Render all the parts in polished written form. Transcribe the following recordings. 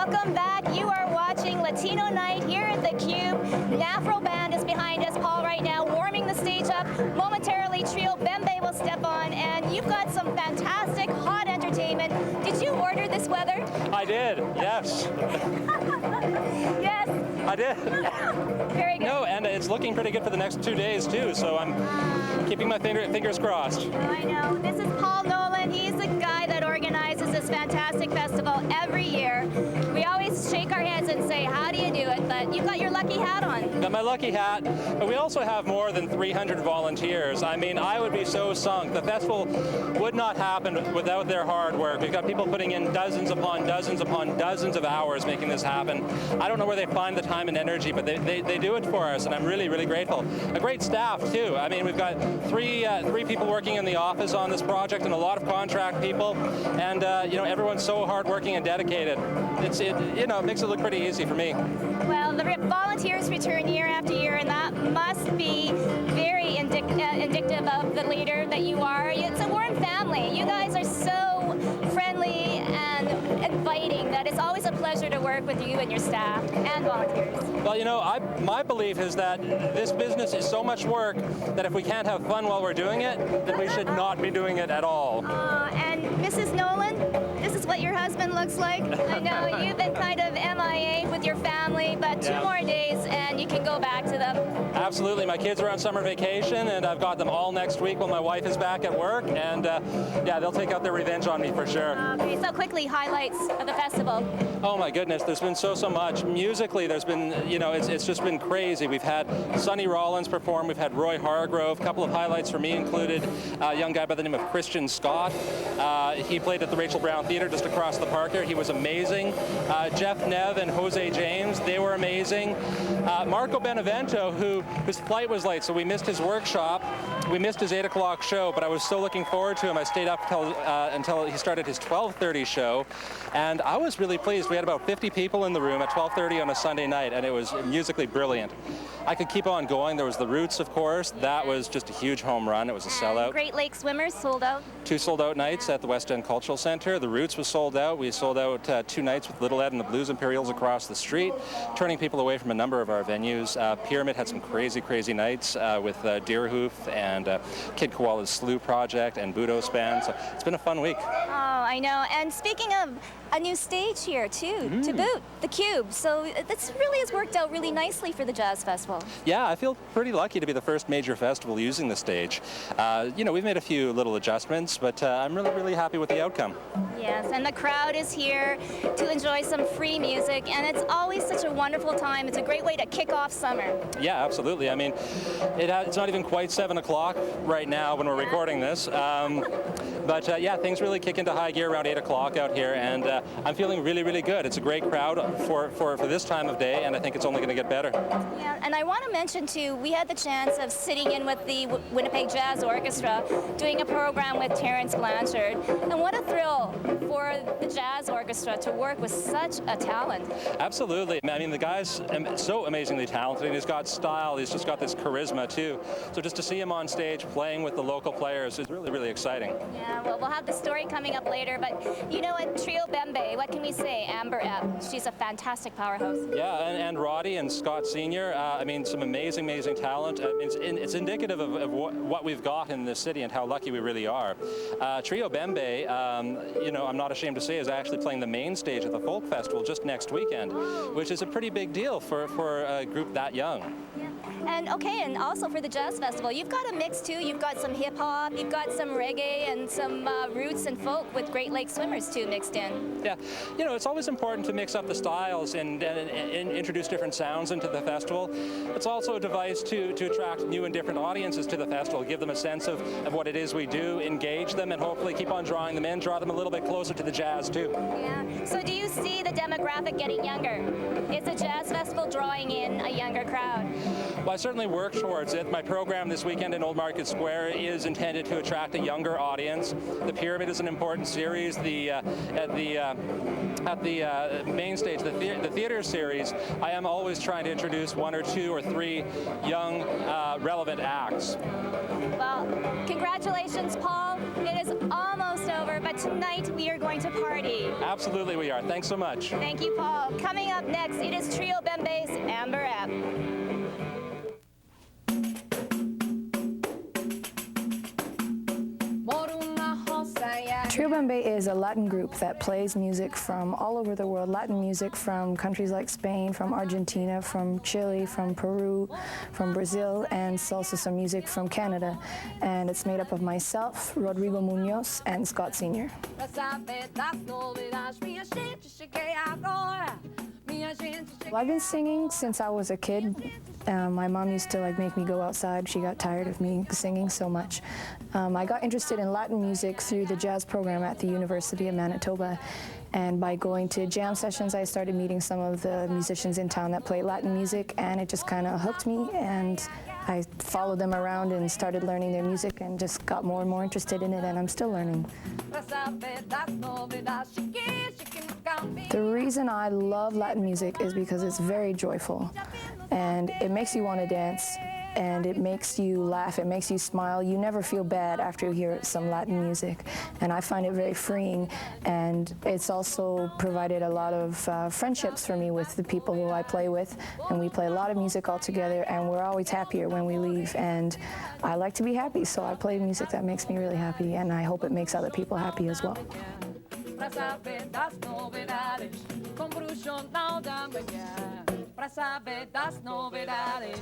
welcome back. You are watching Latino Night here at the Cube. Nafro Band is behind us, Paul, right now, warming the stage up. Momentarily, trio Bembe will step on, and you've got some fantastic, hot entertainment. Did you order this weather? I did, yes. Yes. I did. Very good. No, and it's looking pretty good for the next 2 days, too, so I'm keeping my fingers crossed. I know. This is Paul Nolan. He's the guy that organizes this fantastic festival every year. We always shake our heads and say, how do you do it? But you've got your lucky hat on. Got my lucky hat, but we also have more than 300 volunteers. I mean, I would be so sunk. The festival would not happen without their hard work. We've got people putting in dozens upon dozens upon dozens of hours making this happen. I don't know where they find the time and energy, but they do it for us, and I'm really, really grateful. A great staff, too. I mean, we've got three people working in the office on this project and a lot of contract people, and everyone's so hardworking and dedicated. It makes it look pretty easy for me. Well, the volunteers return year after year, and that must be very indicative of the leader that you are. It's a warm family. You guys are so friendly and inviting that it's always a pleasure to work with you and your staff and volunteers. Well, my belief is that this business is so much work that if we can't have fun while we're doing it, then we should not be doing it at all. And Mrs. Nolan, this is what your husband looks like. I know you've been kind of MIA with your family, but 2 more days and you can go back to them. Absolutely. My kids are on summer vacation, and I've got them all next week when my wife is back at work, and they'll take out their revenge on me for sure. Okay, so quickly, highlights of the festival. Oh my goodness, there's been so much. Musically, there's been, it's just been crazy. We've had Sonny Rollins perform, we've had Roy Hargrove. A couple of highlights for me included a young guy by the name of Christian Scott. He played at the Rachel Brown Theater just across the park here. He was amazing. Jeff Nev and Jose James, they were amazing. Marco Benevento, whose flight was late, so we missed his workshop. We missed his 8 o'clock show, but I was so looking forward to him. I stayed up until he started his 12:30 show, and I was really pleased. We had about 50 people in the room at 12:30 on a Sunday night, and it was musically brilliant. I could keep on going. There was the Roots, of course. That was just a huge home run. It was a sellout. Great Lake Swimmers sold out. 2 sold-out nights at the West End Cultural Center. The Roots was sold out. We sold out 2 nights with Little Ed and the Blues Imperials across the street, turning people away from a number of our venues. Pyramid had some crazy, crazy nights with Deerhoof and Kid Koala's Slew Project and Budo Span. So it's been a fun week. Oh, I know. And speaking of a new stage here, too, to boot, the Cube. So this really has worked out really nicely for the Jazz Festival. Yeah, I feel pretty lucky to be the first major festival using the stage. We've made a few little adjustments, but I'm really, really happy with the outcome. Yes, and the crowd is here to enjoy some free music, and it's always such a wonderful time. It's a great way to kick off summer. Yeah, absolutely. I mean, it's not even quite 7 o'clock right now when we're recording this. But things really kick into high gear around 8 o'clock out here, and I'm feeling really, really good. It's a great crowd for this time of day, and I think it's only going to get better. Yeah, and I want to mention, too, we had the chance of sitting in with the Winnipeg Jazz Orchestra, doing a program with Terrence Blanchard, and what a thrill for the Jazz Orchestra to work with such a talent. Absolutely. I mean, the guy's so amazingly talented. He's got style. He's just got this charisma, too. So just to see him on stage playing with the local players is really, really exciting. Yeah, well, we'll have the story coming up later, but at Trio Bembe, what can we say? Amber Ep, she's a fantastic powerhouse. Yeah, and Roddy and Scott Sr., some amazing, amazing talent. It's indicative of what we've got in this city and how lucky we really are. Trio Bembe, I'm not ashamed to say, is actually playing the main stage at the Folk Festival just next weekend, which is a pretty big deal for a group that young. Yeah. And also for the Jazz Festival, you've got a mix too. You've got some hip-hop, you've got some reggae, and some roots and folk with Great Lake Swimmers too mixed in. Yeah, it's always important to mix up the styles and introduce different sounds into the festival. It's also a device to attract new and different audiences to the festival, give them a sense of what it is we do, engage them, and hopefully keep on drawing them in, draw them a little bit closer to the jazz too. Yeah, so do you see the demographic getting younger? Is the Jazz Festival drawing in a younger crowd? Well, I certainly work towards it. My program this weekend in Old Market Square is intended to attract a younger audience. The Pyramid is an important series. At the main stage, the theater series, I am always trying to introduce 1 or 2 or 3 young, relevant acts. Well, congratulations, Paul. It is almost over, but tonight we are going to party. Absolutely we are. Thanks so much. Thank you, Paul. Coming up next, it is Trio Bembe's Amber App. Trio Bembe is a Latin group that plays music from all over the world. Latin music from countries like Spain, from Argentina, from Chile, from Peru, from Brazil, and also some music from Canada. And it's made up of myself, Rodrigo Munoz, and Scott Sr. Well, I've been singing since I was a kid. My mom used to make me go outside. She got tired of me singing so much. I got interested in Latin music through the jazz program at the University of Manitoba. And by going to jam sessions, I started meeting some of the musicians in town that play Latin music, and it just kind of hooked me, and I followed them around and started learning their music and just got more and more interested in it, and I'm still learning. The reason I love Latin music is because it's very joyful, and it makes you want to dance, and it makes you laugh, it makes you smile. You never feel bad after you hear some Latin music, and I find it very freeing, and it's also provided a lot of friendships for me with the people who I play with, and we play a lot of music all together, and we're always happier when we leave, and I like to be happy, so I play music that makes me really happy, and I hope it makes other people happy as well. Pra saber das novidades, com pro jornal da manhã. Pra saber das novidades.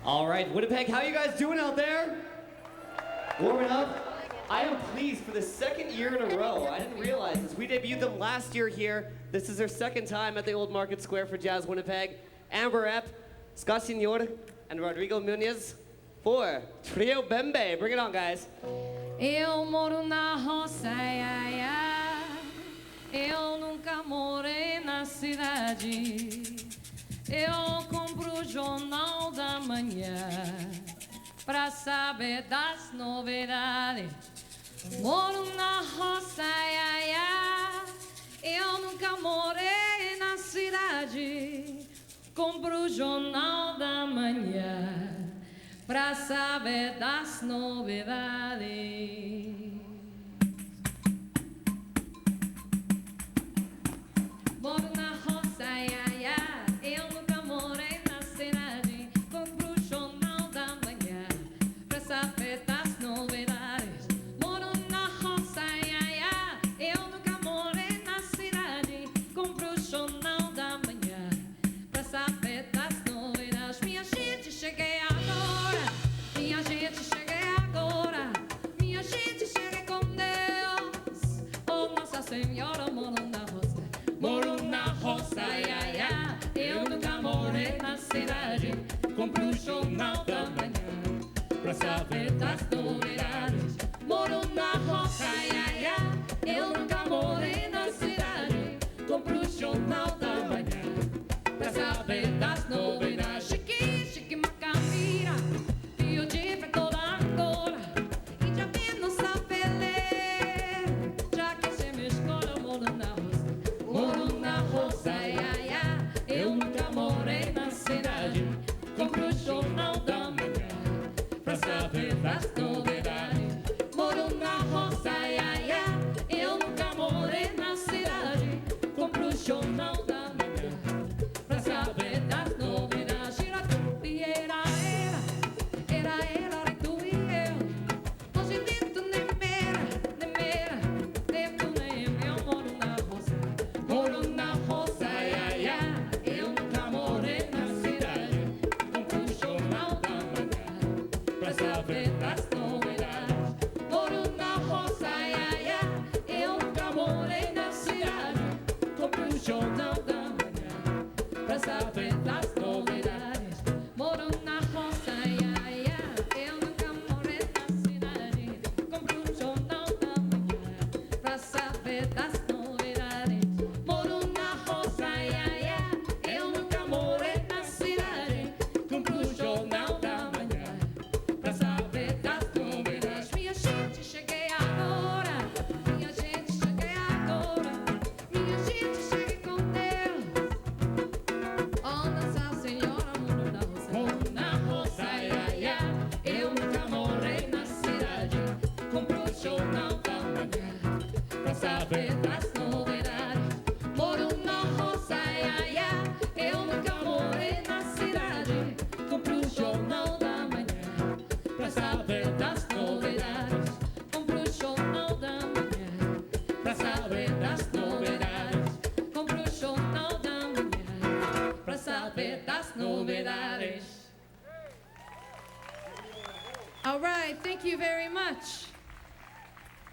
All right, Winnipeg, how you guys doing out there? Warming up? I am pleased for the second year in a row. I didn't realize this. We debuted them last year here. This is their second time at the Old Market Square for Jazz Winnipeg. Amber Epp, Scott Sr., and Rodrigo Munoz for Trio Bembe. Bring it on, guys. Eu moro na roça, ai, ai. Eu nunca morei na cidade. Eu compro o jornal da manhã pra saber das novidades. Moro na roça, ai, ai, ai. Eu nunca morei na cidade. Compro o jornal da manhã pra saber das novidades. Moro na roça, ai, ai, ai. Eu nunca morei na cidade. Compro o jornal da manhã pra saber das novidades. Moro na roça, ai, ai, ai. Eu nunca morei na cidade. Compro o jornal da manhã pra saber das novidades. Minha gente, cheguei agora. Minha gente, cheguei agora. Minha gente, cheguei com Deus. Oh, Nossa Senhora, moro na roça. Moro na roça, ai, ai, ai. Eu nunca morei na cidade. Compro o jornal da manhã pra saber das novidades. Moro na roça, ai, ai, ai. Eu nunca morei na cidade. Compro o jornal da manhã pra saber das novidades. Chique, chique, macambira, Rio de toda agora. E já vi no saber ler. Já que se me escola, moro na roça. Moro na roça, ai, ai, ai. Eu nunca morei na cidade. Compro o jornal da manhã pra saber das novidades. Jornal da Manhã, pra saber das novidades. Moro na roça, ia, ia, eu nunca morei na cidade. Compro um jornal da manhã, pra saber das novidades. Moro na roça, ia, ia, eu nunca morei na cidade. Compro um jornal da manhã, pra saber das novidades. Minha gente, cheguei agora. Minha gente, cheguei agora. Minha gente, cheguei com Deus. Oh, Nossa Senhora, mundo da roça. Mundo na roça, ia, ia. Eu nunca morei na cidade. Compro o jornal da manhã, pra saber das novidades. Moro na roça, ia, ia. Eu nunca morei na cidade. Compro o jornal da manhã, pra saber das novidades. Compro o jornal da manhã, pra saber das novidades. Compro o jornal da manhã, pra saber das novidades. All right, thank you very much.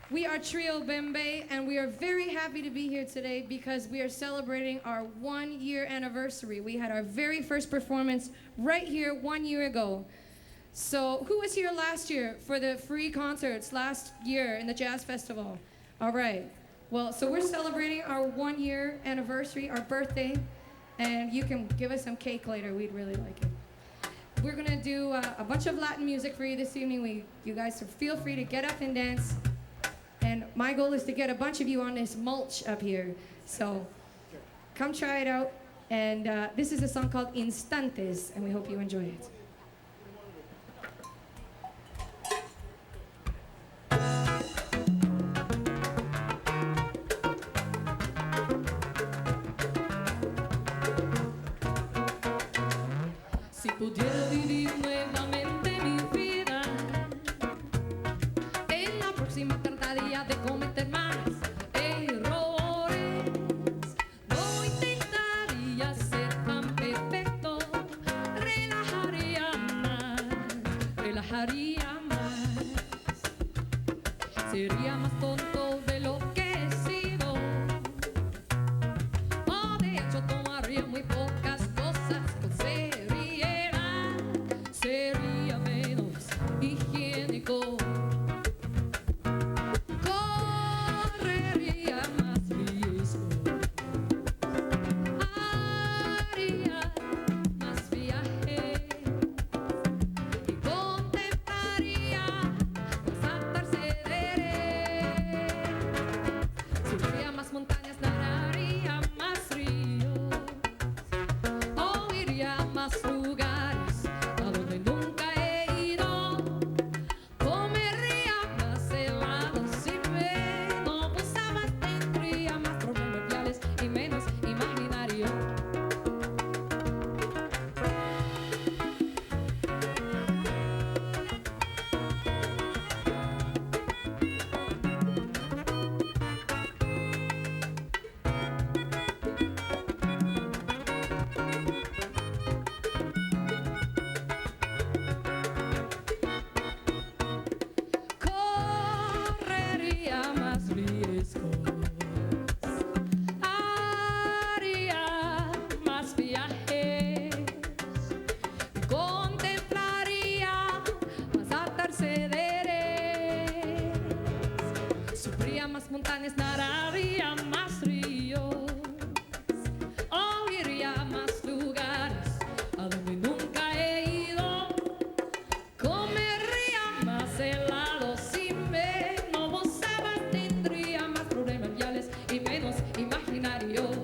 We are Trio Bembe, and we are very happy to be here today because we are celebrating our 1-year anniversary. We had our very first performance right here 1 year ago. So who was here last year for the free concerts last year in the Jazz Festival? All right. Well, so we're celebrating our 1-year anniversary, our birthday, and you can give us some cake later. We'd really like it. We're gonna do a bunch of Latin music for you this evening. You guys feel free to get up and dance. And my goal is to get a bunch of you on this mulch up here. So come try it out. And this is a song called Instantes, and we hope you enjoy it. Si pudiera vivir nuevamente mi vida, en la próxima trataría de cometer más errores. No intentaría ser tan perfecto, relajaría más. Sería más tonto de lo que he sido. O de hecho tomaría muy pocas cosas con seriedad. Sería menos higiénico. Correría más riesgo. Haría más viajes. Y contemplaría más atardeceres. Subiría más montañas, nadaría más ríos. O iría a más lugares a donde nunca he ido. Comería más helados y menos sábanas. Tendría más problemas reales y menos imaginario. Correría más riesgos. Haría más viajes. Contemplaría más atardeceres. Subiría más montañas, nadaría más ríos. O iría a más lugares a donde nunca he ido. Comería más helados y menos sábanas. Tendría más problemas reales y menos imaginarios.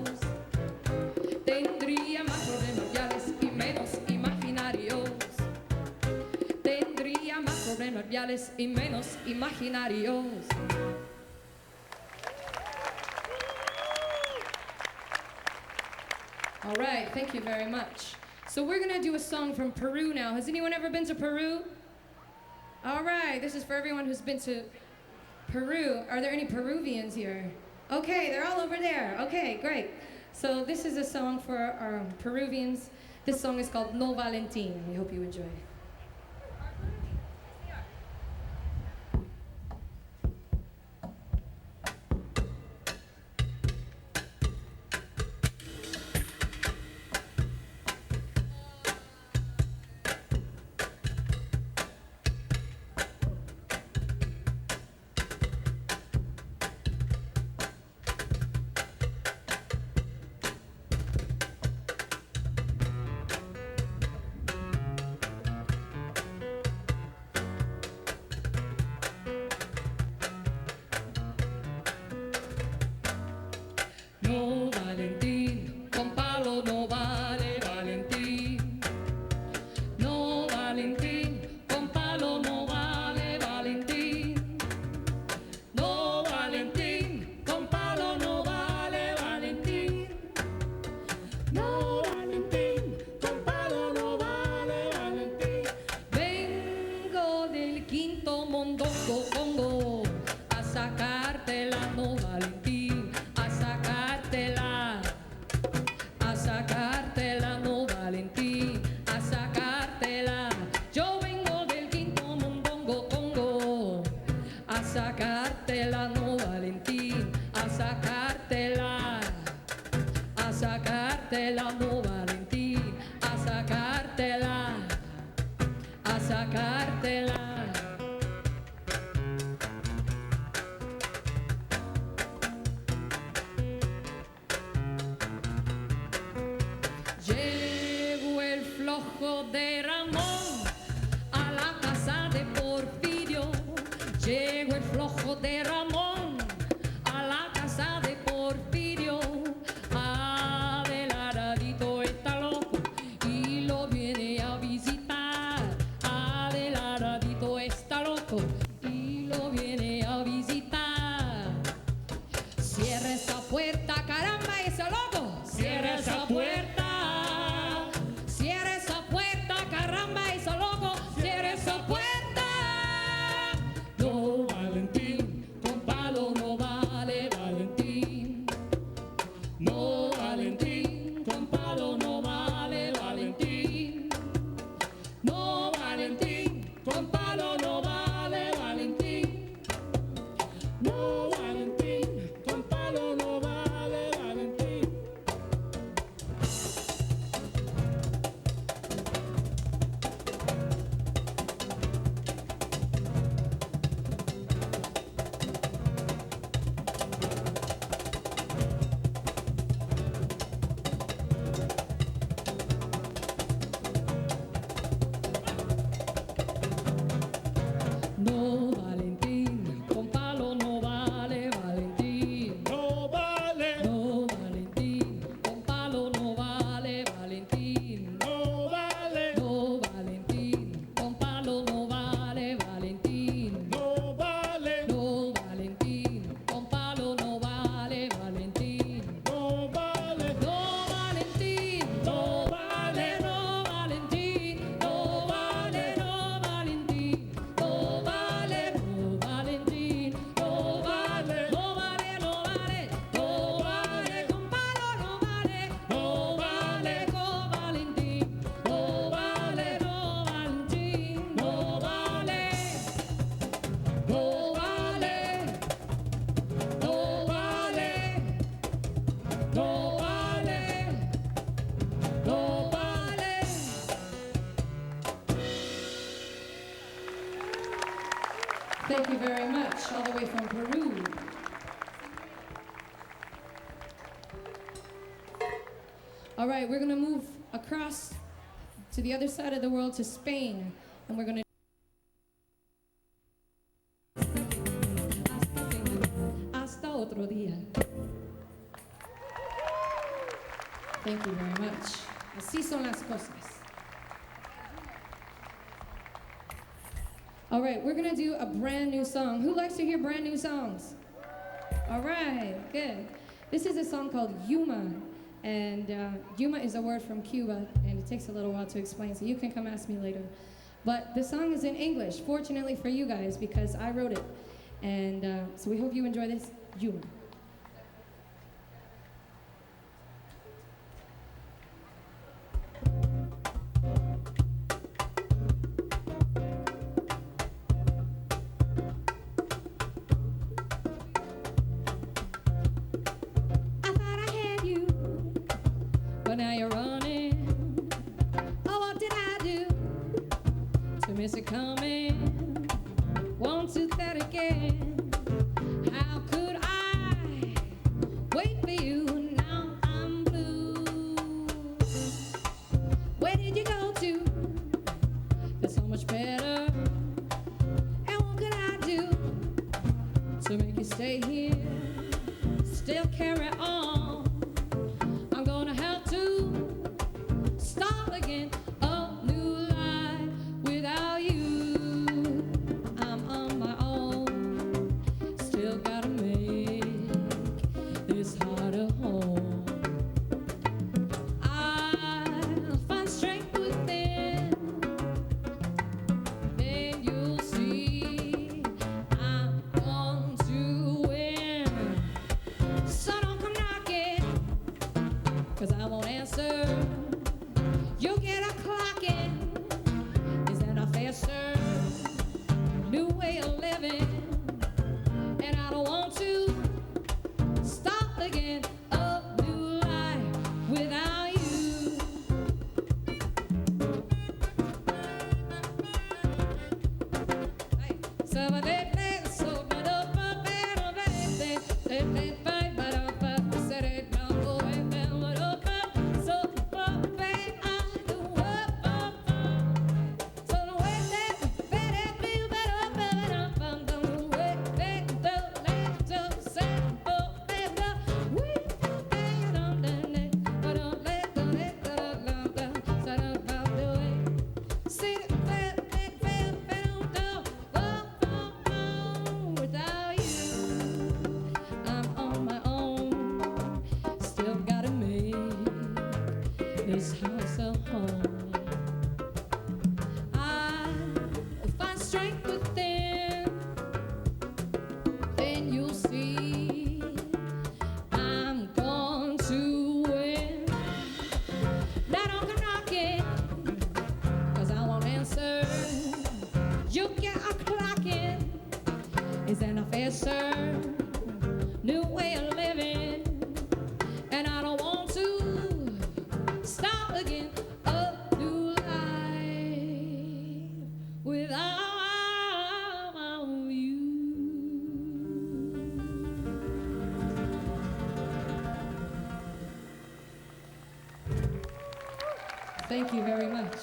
Tendría más problemas reales y menos imaginarios. Tendría más problemas reales y menos imaginarios. All right, thank you very much. So we're gonna do a song from Peru now. Has anyone ever been to Peru? All right, this is for everyone who's been to Peru. Are there any Peruvians here? Okay, they're all over there. Okay, great. So this is a song for our Peruvians. This song is called No Valentine. We hope you enjoy it. vela, no Valentín, a sacártela, a sacártela. Llegó el flojo de Ramón a la casa de Porfirio. Llegó el flojo de Ramón a la casa de Porfirio. Adelardito está loco y lo viene a visitar. Adelardito está loco y lo viene a visitar. Cierra esa puerta, caramba, ese loco. Cierra esa puerta. Cierra esa puerta, caramba, ese loco. Cierra esa puerta. No, Valentín, con palo no vale, Valentín. No, Valentín, con palo no vale, Valentín. No, Valentín, con palo no vale, Valentín. No, Valentín, con palo no vale, Valentín. No, Valentín, con palo no vale, Valentín. No vale. No, Valentín, con palo no vale, Valentín. No vale. No, Valentín, con palo no vale, Valentín. No vale. No, Valentín, con palo no vale, Valentín. No vale. No, Valentín, no vale. No, Valentín, no vale. No, Valentín, no vale. No, Valentín, no vale. No vale, no vale. No vale, con palo no vale. No vale, con Valentín. No vale, no, Valentín. No vale. No vale. No vale. No vale. No vale. Thank you very much, all the way from Peru. All right, we're gonna move across to the other side of the world, to Spain, and we're gonna hasta otro día. Thank you very much. Así son las cosas. All right, we're gonna do a brand new song. Who likes to hear brand new songs? All right, good. This is a song called Yuma, and Yuma is a word from Cuba, and it takes a little while to explain, so you can come ask me later. But the song is in English, fortunately for you guys, because I wrote it. And so we hope you enjoy this, Yuma. I thought I had you, but now you're running. Oh, what did I do to miss it coming? Won't do that again. How could I wait for you? Now I'm blue. Where did you go to? That's so much better. And what could I do to make you stay here? Still carry on. I'm gonna have to start again a new life without you. I'm on my own. Still gotta make this heart a home. I'll find strength within. Then you'll see I'm going to win. So don't come knocking, 'cause I won't answer. You'll get a clock in. Is that not fair, sir? New way of living, and I don't want to stop again a new life without you. this house a home. I find strength within, then you'll see I'm going to win. Now don't come knocking, 'cause I won't answer. You get a clocking, is an officer, new way of living, and I don't want to start again a new life without you. Thank you very much.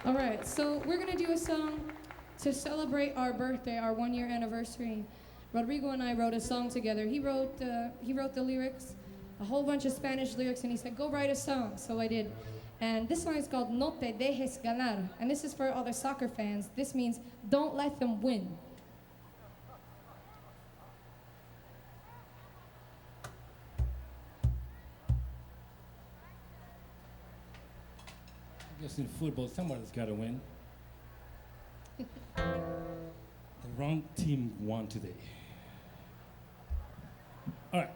All right, so we're gonna do a song to celebrate our birthday, our 1-year anniversary. Rodrigo and I wrote a song together. He wrote the lyrics, a whole bunch of Spanish lyrics, and he said, go write a song. So I did. And this song is called No Te Dejes Ganar. And this is for all the soccer fans. This means don't let them win. I guess in football, somebody's got to win. The wrong team won today. All right.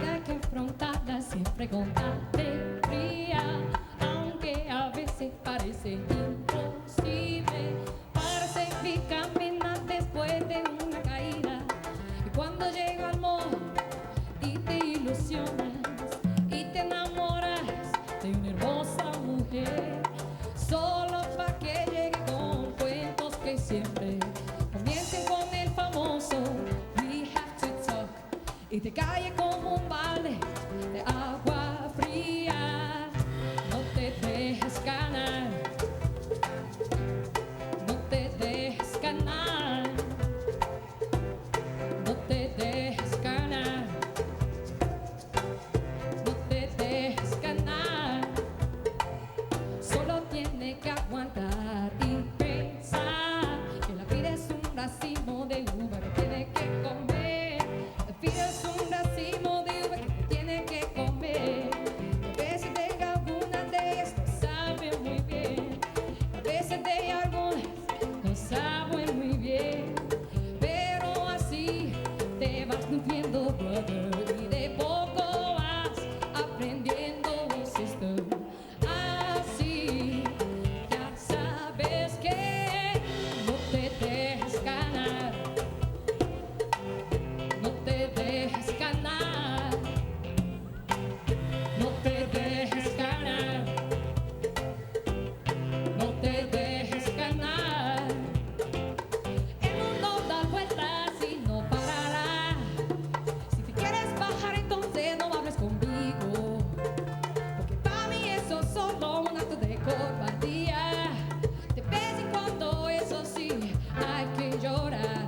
Hay que afrontarla siempre con alegría, aunque a veces parece imposible. Para seguir caminar después de una caída, y cuando llega el amor y te ilusionas y te enamoras de una hermosa mujer, solo para que llegue con cuentos que siempre comiencen con el famoso "We have to talk" y te cae como un balde de agua fría. No te dejes ganar, no te dejes ganar, no te dejes ganar, no te dejes ganar. Solo tiene que aguantar y pensar que la vida es un racimo de uva que tiene que comer. La vida es un racimo de uva que tiene que comer. A veces de algunas de ellas no saben muy bien, a veces de algunas no saben muy bien, pero así te vas nutriendo, brother, y de poco vas aprendiendo, sister. Así ya sabes que no te dejes ganar, no te dejes ganar, no te dejes ganar, no te dejes ganar. El mundo da vueltas y no parará. Si te quieres bajar, entonces no hables conmigo, porque para mí eso es solo un acto de cobardía. De vez en cuando, eso sí, hay que llorar,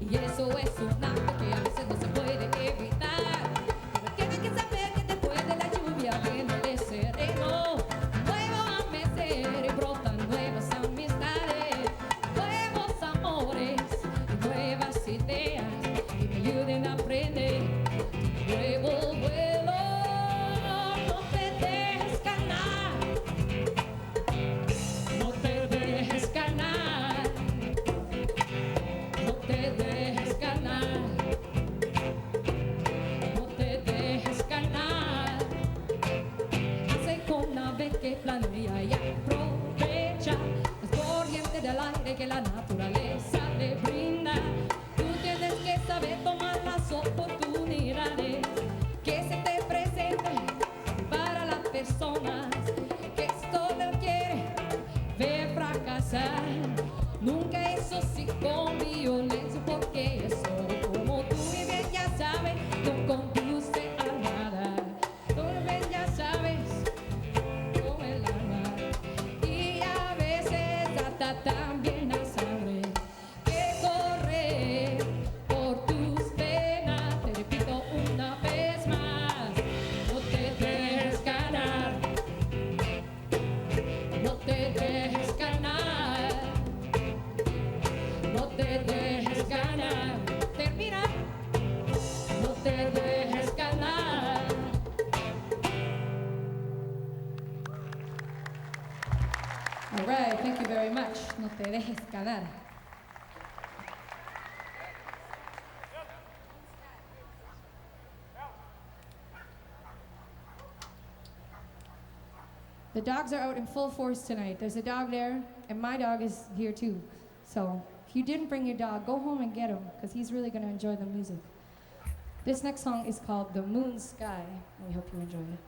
y eso es un acto que a veces no se puede evitar. Pero tienes que saber que después de la lluvia viene el sereno, nuevo amanecer y brotan nuevas amistades, nuevos amores y nuevas ideas que me ayuden a aprender tu nuevo vuelo. No te dejes ganar, no te dejes ganar, no te dejes ganar, no te dejes ganar. Hace con una vez que planea y aprovecha las corrientes del aire que la naturaleza le brinda. Tú tienes que saber tomar las oportunidades que se te presenten para las personas que esto no quiere ver fracasar. Nunca eso sí con violencia, porque eso, como tú muy bien ya sabes, no conduce a nada. Tú muy bien ya sabes, con el alma, y a veces hasta también la sangre que corre por tus venas. Te repito una vez más. thank you very much. No te dejes ganar. The dogs are out in full force tonight. There's a dog there, and my dog is here too. So if you didn't bring your dog, go home and get him, because he's really going to enjoy the music. This next song is called The Moon Sky, and we hope you enjoy it.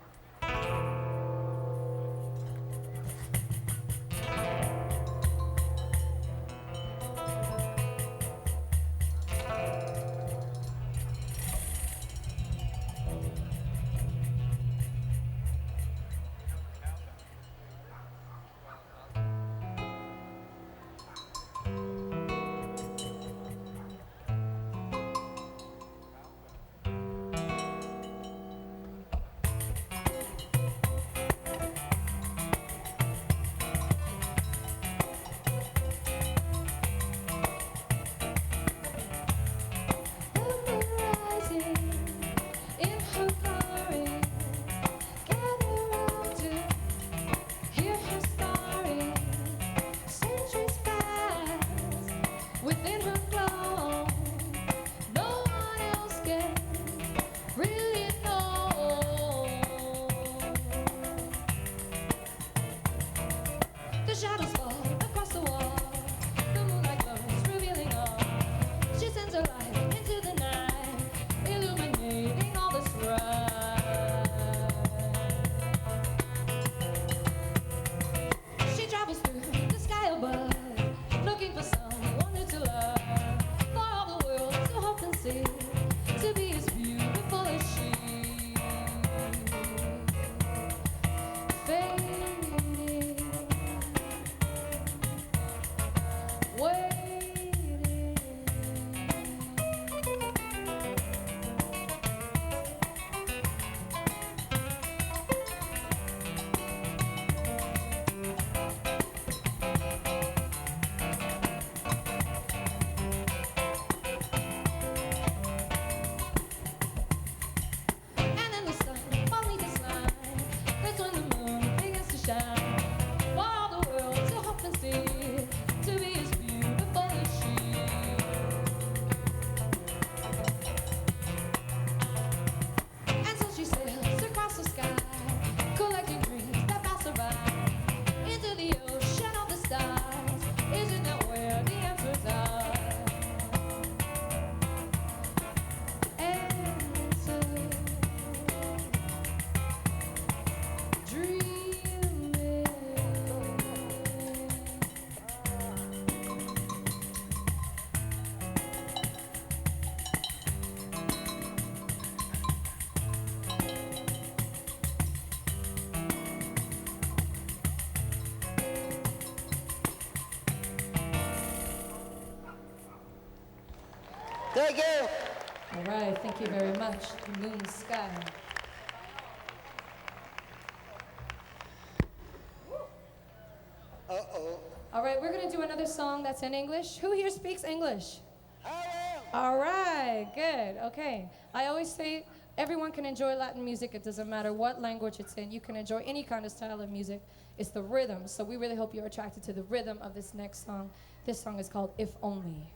Thank you. All right, thank you very much. The Moon Sky. Uh-oh. All right, we're going to do another song that's in English. Who here speaks English? All right, good. Okay. I always say everyone can enjoy Latin music. It doesn't matter what language it's in. You can enjoy any kind of style of music. It's the rhythm. So we really hope you're attracted to the rhythm of this next song. This song is called If Only.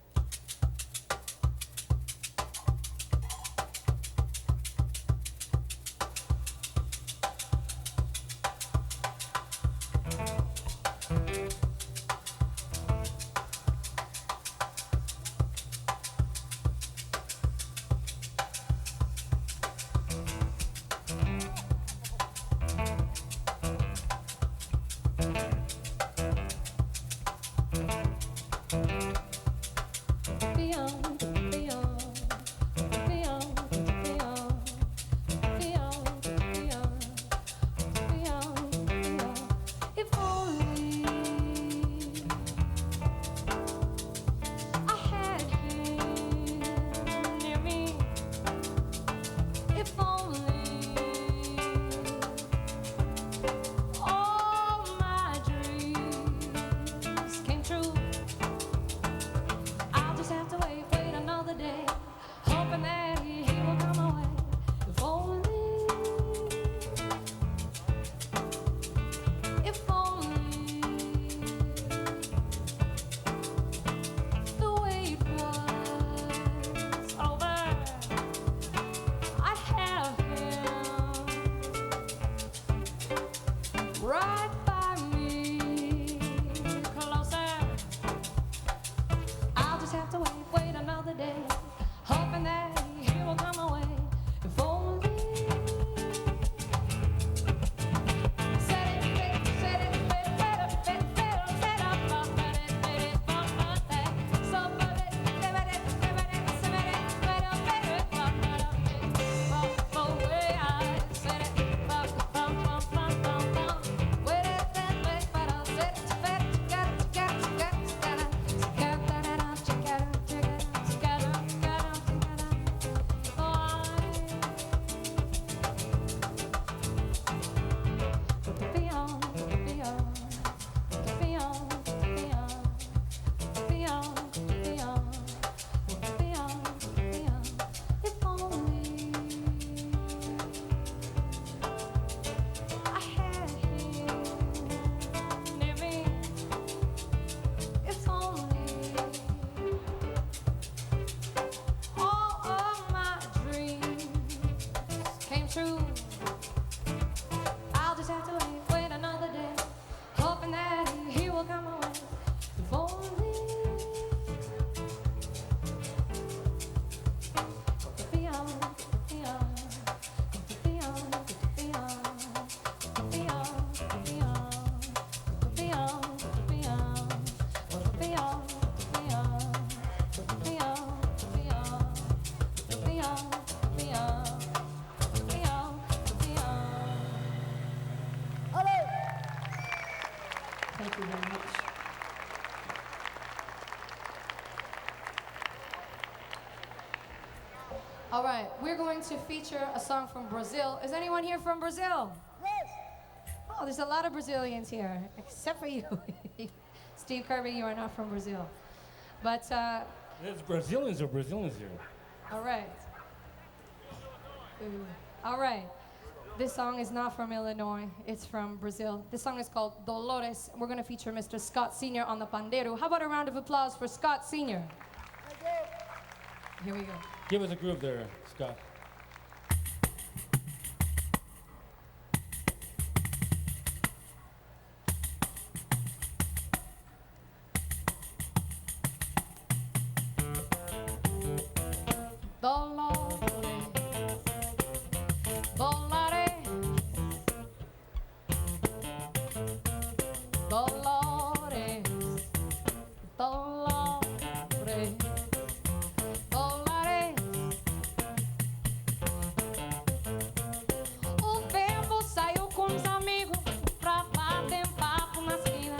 All right, we're going to feature a song from Brazil. Is anyone here from Brazil? Yes. Oh, there's a lot of Brazilians here, except for you. Steve Kirby, you are not from Brazil. But, There's Brazilians or Brazilians here. all right. Ooh. All right. This song is not from Illinois, it's from Brazil. This song is called Dolores. We're gonna feature Mr. Scott Sr. on the pandeiro. How about a round of applause for Scott Sr.? Here we go. Give us a groove there, Scott. Dolores, Dolores, Dolores, Dolores, Dolores. O Bembe saiu com os amigos pra bater papo na esquina.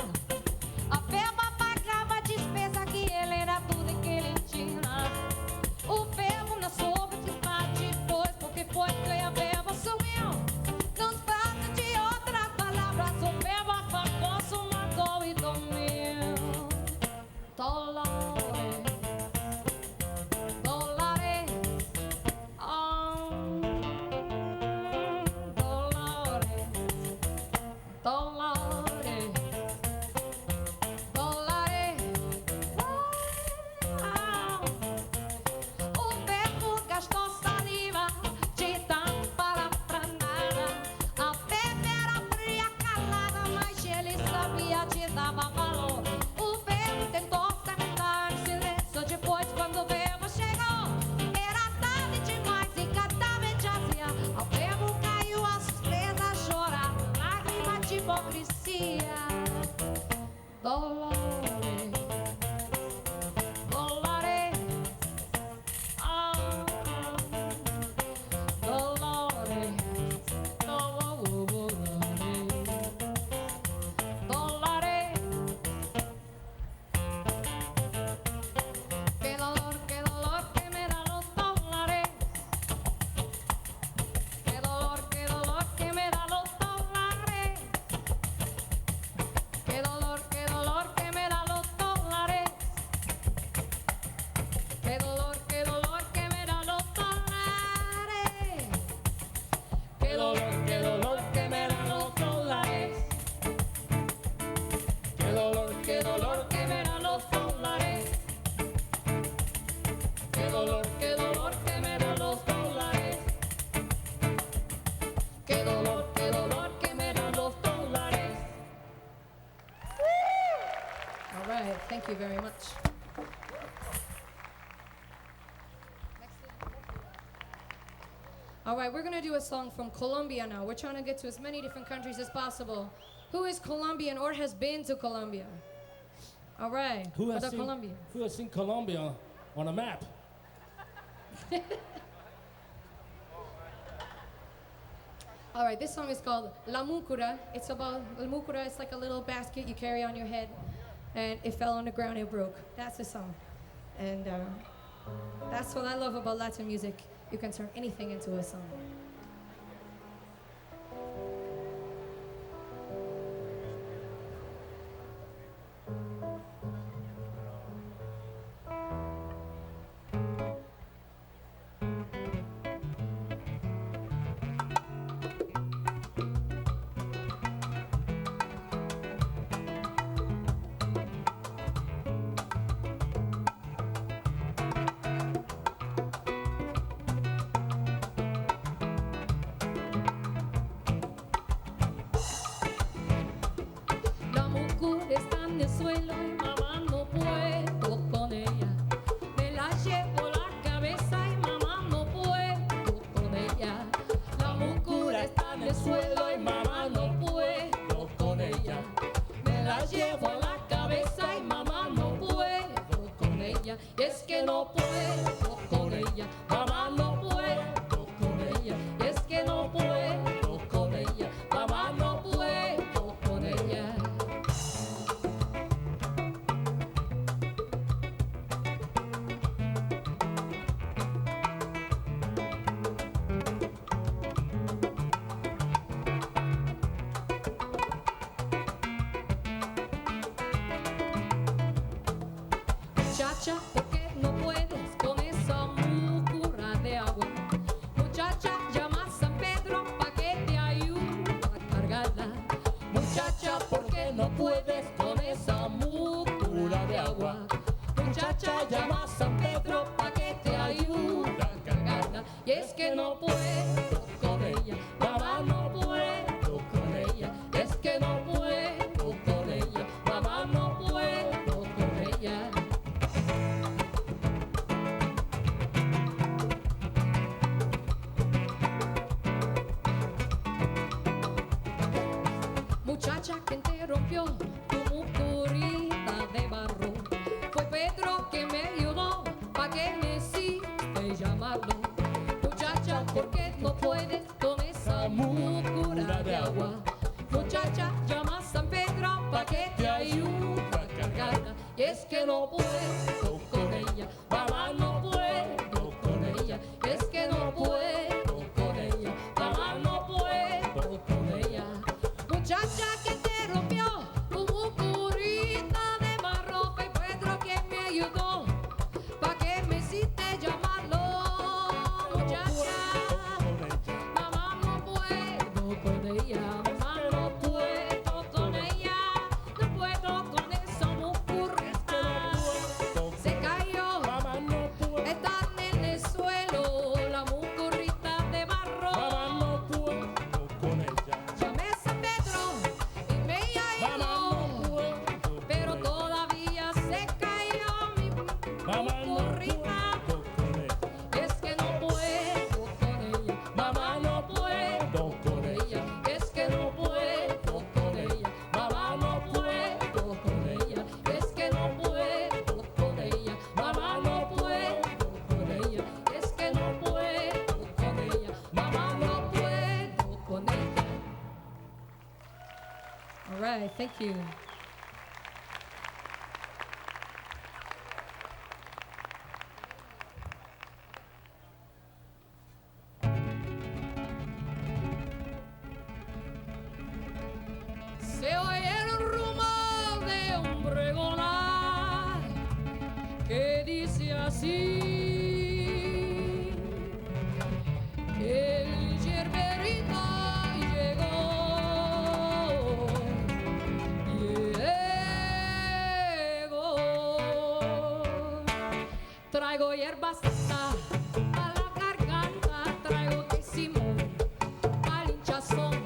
A Bembe pagava a despesa que ele era tudo que ele tinha. O Bembe não soube que faz depois, porque foi que a Bembe sumiu. Não se trata de outras palavras, o Bembe apagou, matou e dormiu. Dolores, Dolores, oh, Dolores, Dolores, Dolores, oh. O Bembe gastou saliva de tanto falar pra nada. A Bembe era fria, calada, mas ele sabia te dava valor. O Bembe tentou sentar em silêncio, depois quando o Bembe chegou, era tarde demais e cada vez jazia. A Bembe caiu aos pés a chorar, lágrima de hipocrisia. Dolores, Dolores, ah, Dolores, Dolores, Dolores. Qué dolor que me da los dólares. Qué dolor que me da los dólares. Qué dolor que me da los dólares. Qué dolor que me da los dólares. Qué dolor que me da los dólares. Qué dolor que me da los dólares. Qué dolor que me da los dólares. Qué dolor que me da los dólares. All right, thank you very much. All right, we're gonna do a song from Colombia now. We're trying to get to as many different countries as possible. Who is Colombian or has been to Colombia? All right, Who has other Colombian. seen Colombia on a map? All right, this song is called La Mucura. It's about, La Mucura, it's like a little basket you carry on your head, and it fell on the ground, it broke. That's the song. And that's what I love about Latin music. You can turn anything into a song. La mucura está en el suelo y mamá no puedo con ella. Me la llevo la cabeza y mamá no puedo con ella. La mucura está en el suelo y mamá no puedo con ella. Me la llevo la cabeza y mamá no puedo con ella. Y es que no puedo con ella, mamá no puedo con ella. Y es que no puedo con ella, mamá no puedo con ella. Muchacha, ¿por qué no puedes con esa mucura de agua? Muchacha, llama a San Pedro pa' que te ayude a cargarla. Muchacha, ¿por qué no puedes con esa mucura de agua? Muchacha, llama a San Pedro pa' que te ayude a cargarla. Y es que no puedo con ella, mamá, no puedo con ella. Es que no puedo con ella, mamá, no puedo con ella. Muchacha, ¿quién te rompió tu mucurita de barro? Fue Pedro que me ayudó pa' que me hiciste llamarlo. Muchacha, ¿por qué no puedes con esa mucura de agua? Muchacha, llama a San Pedro pa' que te ayude a cargarla. Y es que no puedo con ella, mamá, no puedo con ella. Es que no puedo con ella, mamá, no puedo con ella. Muchacha, que te rompió tu mucurita de barro, fue Pedro quien me ayudó pa' que me hiciste llamarlo. Muchacha, mamá, no puedo con ella, mamá, no puedo con ella, no puedo con esa mucurita. Se cayó, está en el suelo la mucurrita de barro. Llamé a San Pedro y me ayudó, pero todavía se cayó mi mucurrita. Es que no puedo con ella, mamá, no puedo con ella. Es que no puedo con ella, mamá, no puedo con ella. Es que no puedo con ella, mamá, no puedo con ella. Es que no puedo con ella, mamá, no puedo con ella. All right, thank you. Se oye el rumor de un pregonar que dice así: el yerberito llegó. Traigo hierbas pa' la garganta, traigo quesimón pa'l hinchazón,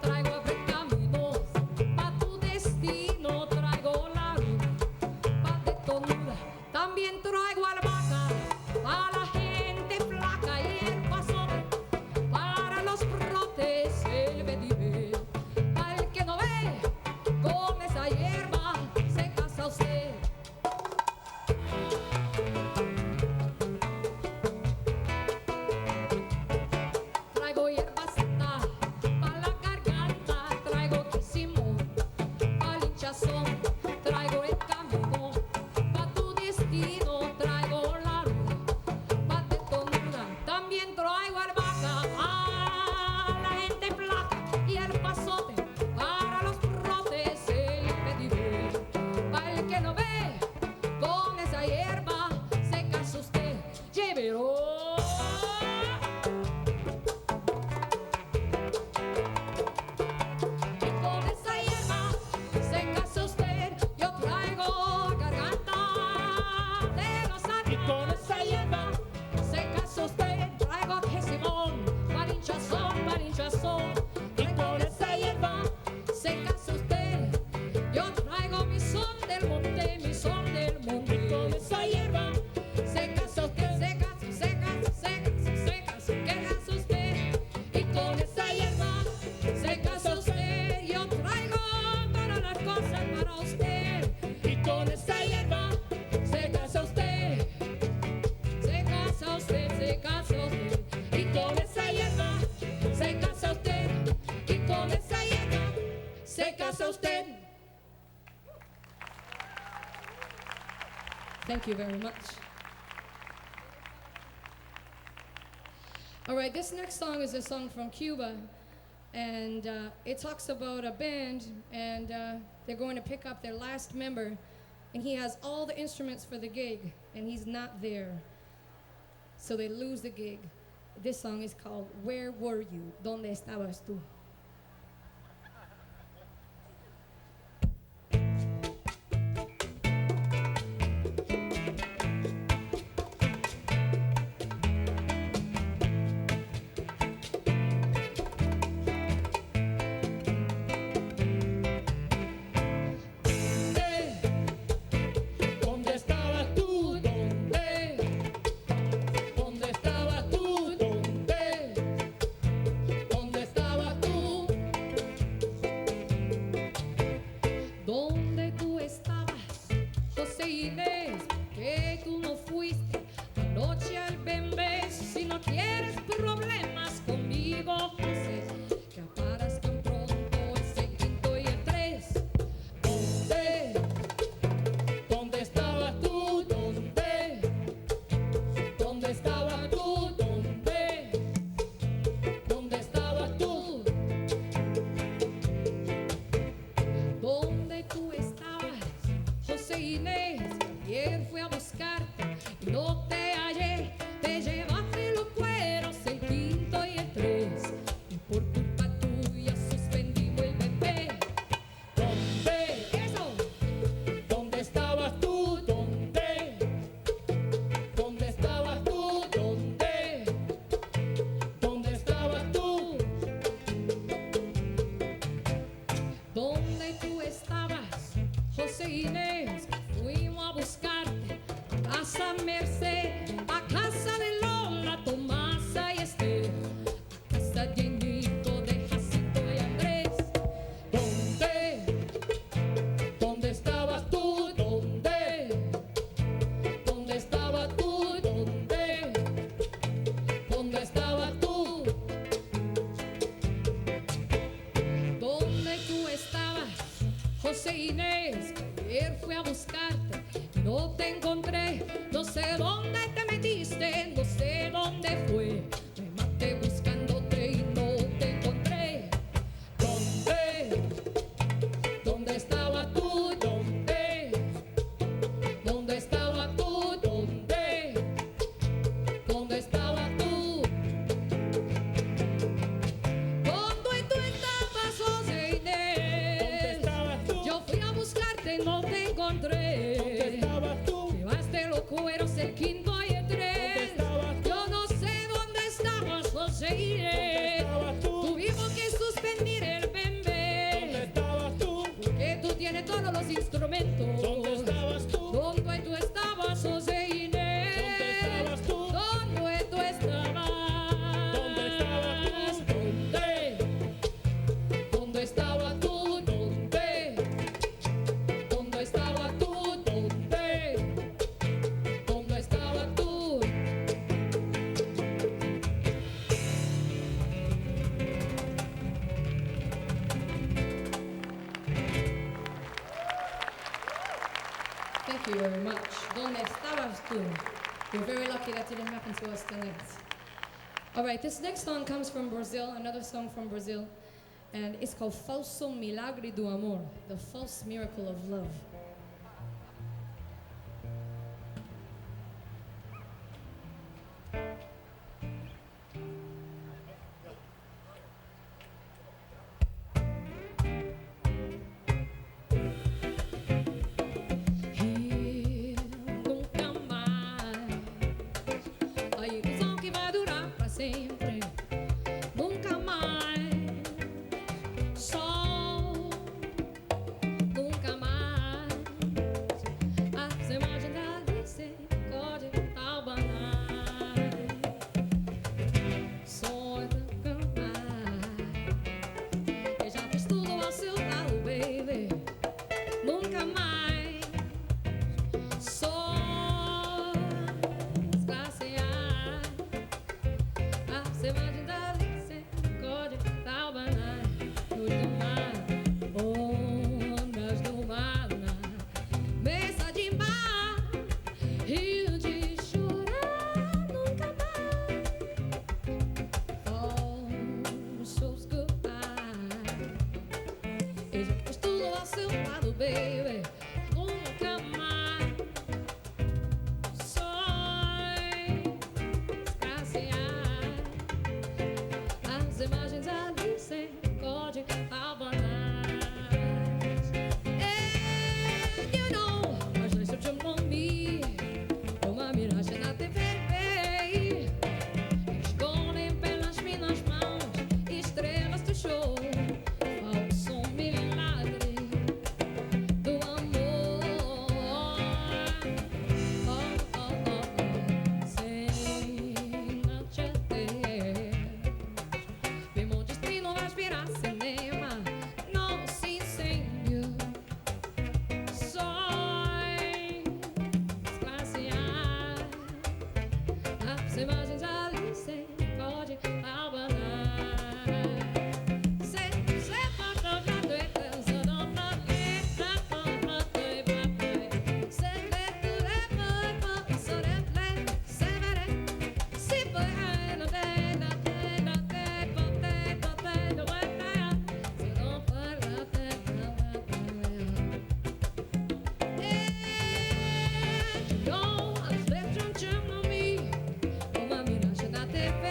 traigo abrecaminos pa' tu destino, traigo la pa' de tonuda, también traigo albahaca pa' la gente flaca y el pasote para los brotes, el bedibé para el que no ve, con esa hierba se casa usted. Traigo hierbas pa' la garganta, traigo quesimón pa'l hinchazón, traigo el camino pa' tu destino, traigo la pa' de tonuda, también traigo albahaca a la gente flaca y el pasote para los brotes, el pedibé para el que no ve, con esa hierba se casa usted. Llévelo. Y con esa hierba se casa usted. Yo traigo garganta de los árboles. Y con esa hierba se casa usted. Traigo quesimón para hinchazón. Y con esa hierba se casa usted. Yo traigo mi son del monte, mi son del monte. Y con esa hierba se casa usted. Se casa, que casa usted. Y con esa hierba se casa usted. Yo traigo todas las cosas para usted. Y con esa hierba se casa usted. Se casa usted, se casa usted. Y con esa hierba se casa usted. Y con esa hierba se casa usted. Thank you very much. All right, this next song is a song from Cuba, and it talks about a band, and they're going to pick up their last member and he has all the instruments for the gig, and he's not there. So they lose the gig. This song is called Where Were You? ¿Dónde estabas tú? ¿Dónde tú estabas, José Inés? Que tú no fuiste anoche al Bembe. Si no quieres problemas conmigo, José, que aparezcan pronto ese quinto y el tres. ¿Dónde estabas tú? ¿Dónde estabas tú? ¿Dónde estabas tú? ¿Dónde tú estabas, José Inés? Ayer fui a buscarte y no te hallé. Te llevaste los cueros, el quinto y el tres. Y por culpa tuya suspendimos el bebé. ¿Dónde? Eso. ¿Dónde estabas tú? ¿Dónde estabas tú? ¿Dónde estabas tú? ¿Dónde tú estabas, José Inés? Fuimos a buscarte a Casa Merced, a casa de Lola, Tomasa y Esther, a casa de Nico, de Jacinto y Andrés. ¿Dónde estabas tú? ¿Dónde estabas tú? ¿Dónde estabas tú? ¿Dónde tú estabas, José Inés? Ayer fui a buscarte y no te encontré. No sé dónde te metiste, no sé dónde fue. Me maté buscándote y no te encontré. ¿Dónde estabas tú? ¿Dónde estabas tú? ¿Dónde estabas tú? ¿Dónde tú estabas, José Inés? Yo fui a buscarte, no te encontré. Llevaste los cueros, el quinto y el tres. Yo no sé dónde estabas, José Inés. Tuvimos que suspender el Bembe. Porque tú tienes todos los instrumentos. ¿Dónde tú estabas, José Inés? ¿Dónde tú estabas? ¿Dónde estabas tú? ¿Dónde estabas tú? ¿Dónde estabas tú? Thank you very much. ¿Dónde estabas tú? We're very lucky that didn't happen to us tonight. All right, this next song comes from Brazil, another song from Brazil, and it's called Falso Milagre do Amor, the false miracle of love. E nunca mais a ilusão que vai durar pra sempre. Nunca mais, só nunca mais. As imagens da misericórdia tal banais. Só nunca mais. Eu já fiz tudo ao seu lado, baby. Nunca mais, só escassear. As imagens da misericórdia tal banais. Luz do mar, ondas do mar, mesa de mar, rio de chorar. Nunca mais, falsos goodbye. Eu já fiz tudo ao seu lado, baby. Nunca mais. as imagens ali sem código albanais. And you know, as nós surgimos me, uma miragem na TV. Escolhem pelas minhas mãos estrelas do show. Falso milagre do amor. Sem noche de vimos destino a virar cinema. Nosso incêndio sonhos glaciais. As imagens ali sem pode abanar. Uma miragem na TV.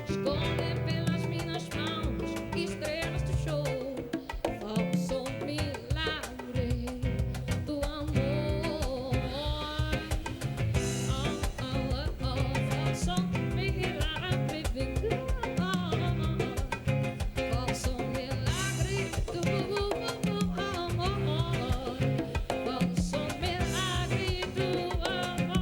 Escolhem pelas minhas mãos estrelas do show. Falso milagre do amor. Falso milagre do amor. Falso milagre do amor. Falso milagre do amor.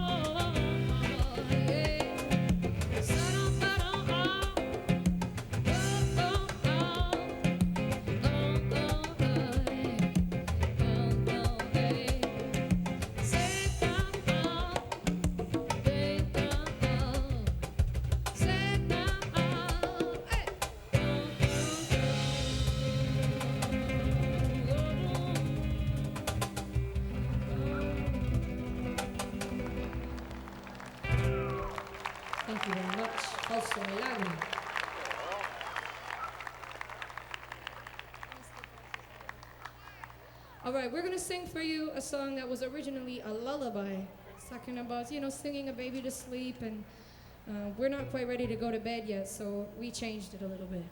Thank you very much. Falso milagre. All right, we're gonna sing for you a song that was originally a lullaby. It's talking about, you know, singing a baby to sleep, and we're not quite ready to go to bed yet, so we changed it a little bit.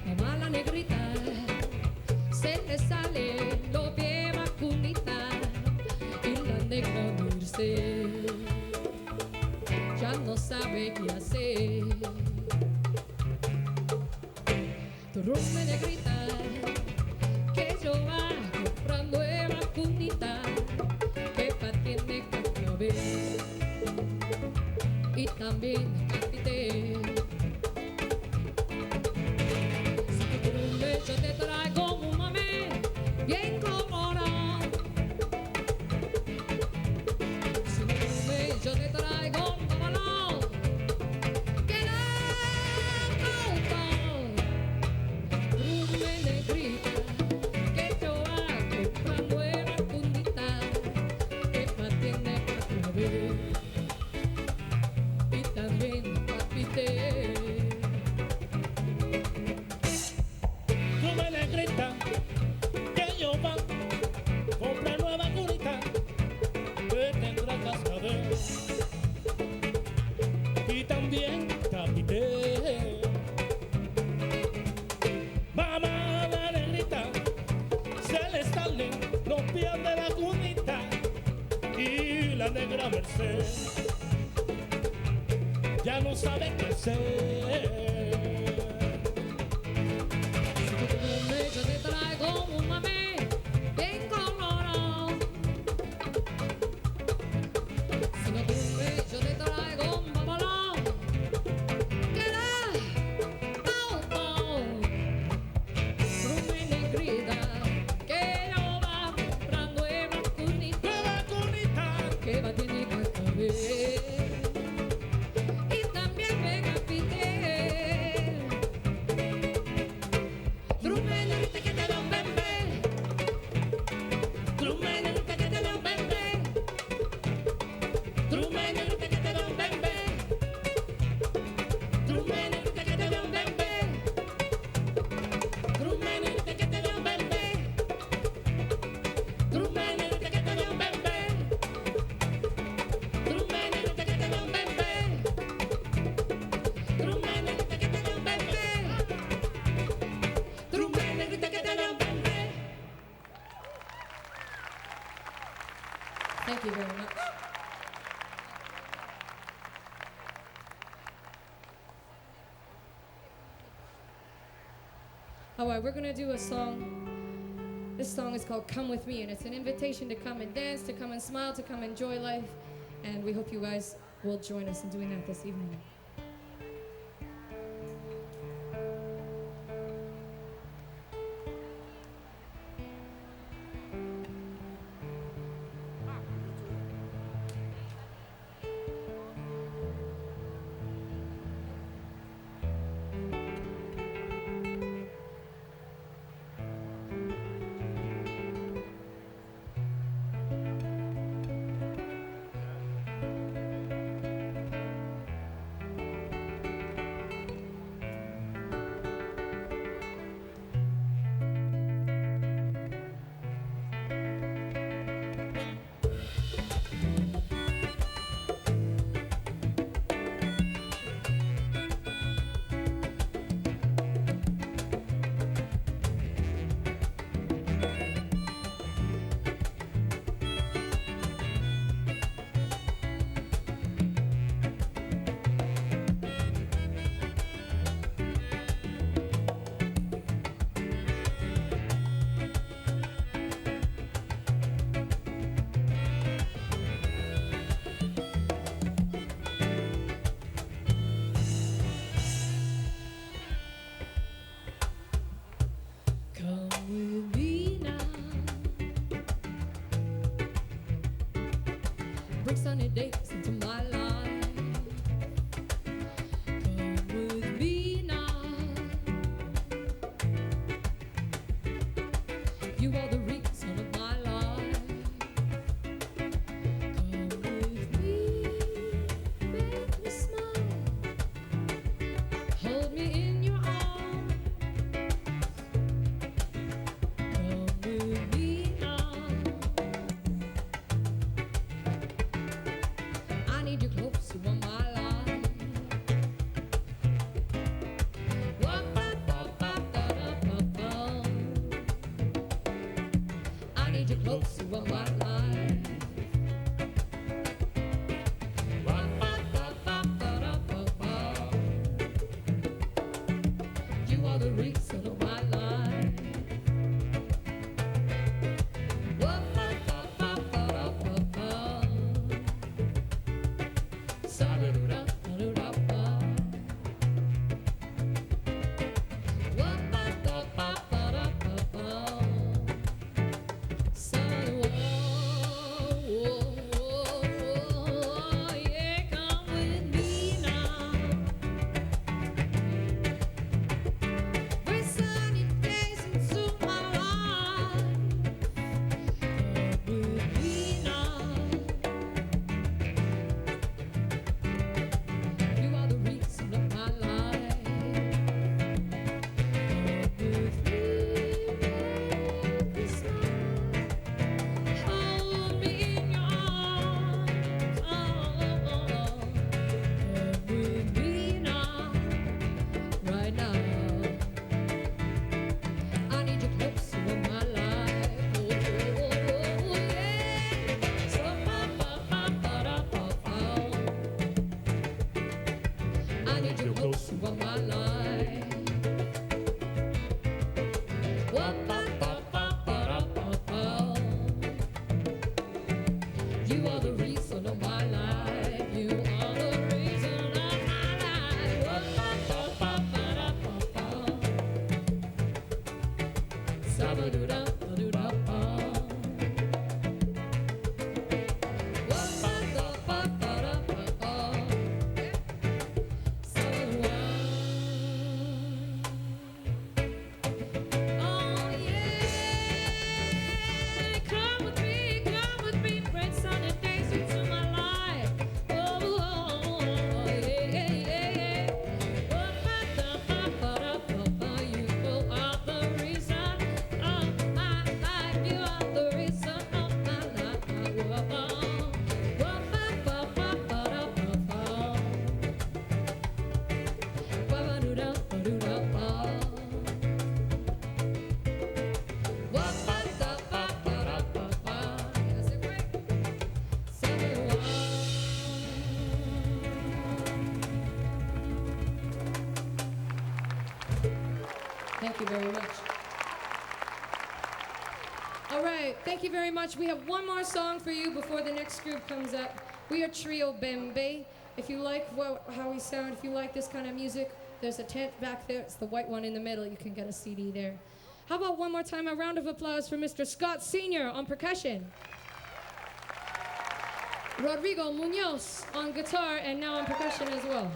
Mamá la negrita, se le sale, lo lleva cunita, y la negra Merced ya no sabe qué hacer. Tu rumbe negrita, que yo va comprando nueva cunita, que pa' tiene cascabel, y también capité. Yo te traigo un mamé bien colorado. Si no me yo te traigo un babalao que la cauta. Rumbe negrita que yo hago para nueva cunita que pa' tiene cascabel y también papité. Rumbe negrita, que yo va, compra nueva curita, que tendrá cascabel y también capité. Mamá la negrita, se le salen los pies de la cunita y la negra Merced ya no sabe qué hacer. Yo te traigo un mamé bien colorado. Si no tuve, yo te traigo un babalao que la cauta. Rumbe negrita que yo va comprando nueva cunita que va a tener cascabel y también me capité. Thank you very much. All right, we're gonna do a song. This song is called Come With Me, and it's an invitation to come and dance, to come and smile, to come enjoy life. And we hope you guys will join us in doing that this evening. Sunny days into my life. Come with me now. You are the reason of my life. Come with me, make me smile. Hold me in your arms. Come with me now. I need you close to my life. I need you close to my life. You are the reason of my life. You are the reason of my life. You are the reason of my life. Oh yeah, come with me, bring sunny days into my life. Oh yeah, yeah. You are the reason of my Thank you very much. All right, thank you very much. We have one more song for you before the next group comes up. We are Trio Bembe. If you like how we sound, if you like this kind of music, there's a tent back there. It's the white one in the middle. You can get a CD there. How about one more time, a round of applause for Mr. Scott Sr. on percussion. Rodrigo Munoz on guitar and now on percussion as well.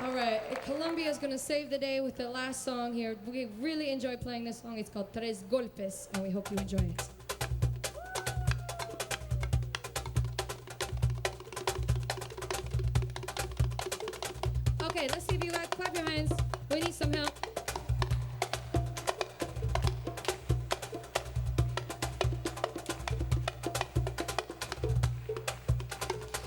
All right, Colombia is going to save the day with the last song here. We really enjoy playing this song. It's called Tres Golpes, and we hope you enjoy it. Okay, let's see if you guys clap your hands. We need some help.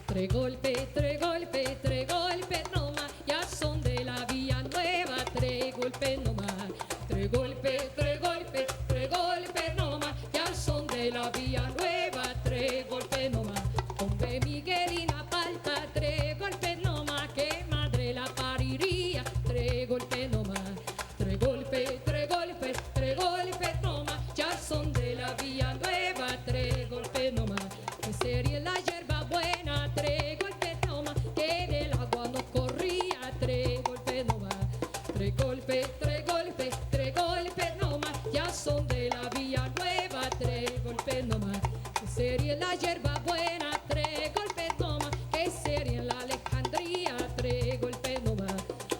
Tres golpes, tres golpes, tres golpes nomás, ya son de la Villa Nueva. Tres golpes nomás, tres golpes, tres golpes, tres golpes nomás, ya son de la Villa Nueva. Tres golpes nomás, hombre Miguelina Palta. Tres golpes nomás, que madre la pariría. Tres golpes nomás, tres golpes, tres golpes, tres golpes nomás, ya son de la Villa Nueva. Tres golpes nomás, que sería la hierba buena. Tres golpes nomás, que en el agua no corría. Tres golpes nomás, tres golpes, tres golpes, tres golpes nomás, ya son de la Villa Nueva. Tres golpes nomás, que sería la hierba buena. Tres golpes nomás, que sería la Alejandría. Tres golpes nomás,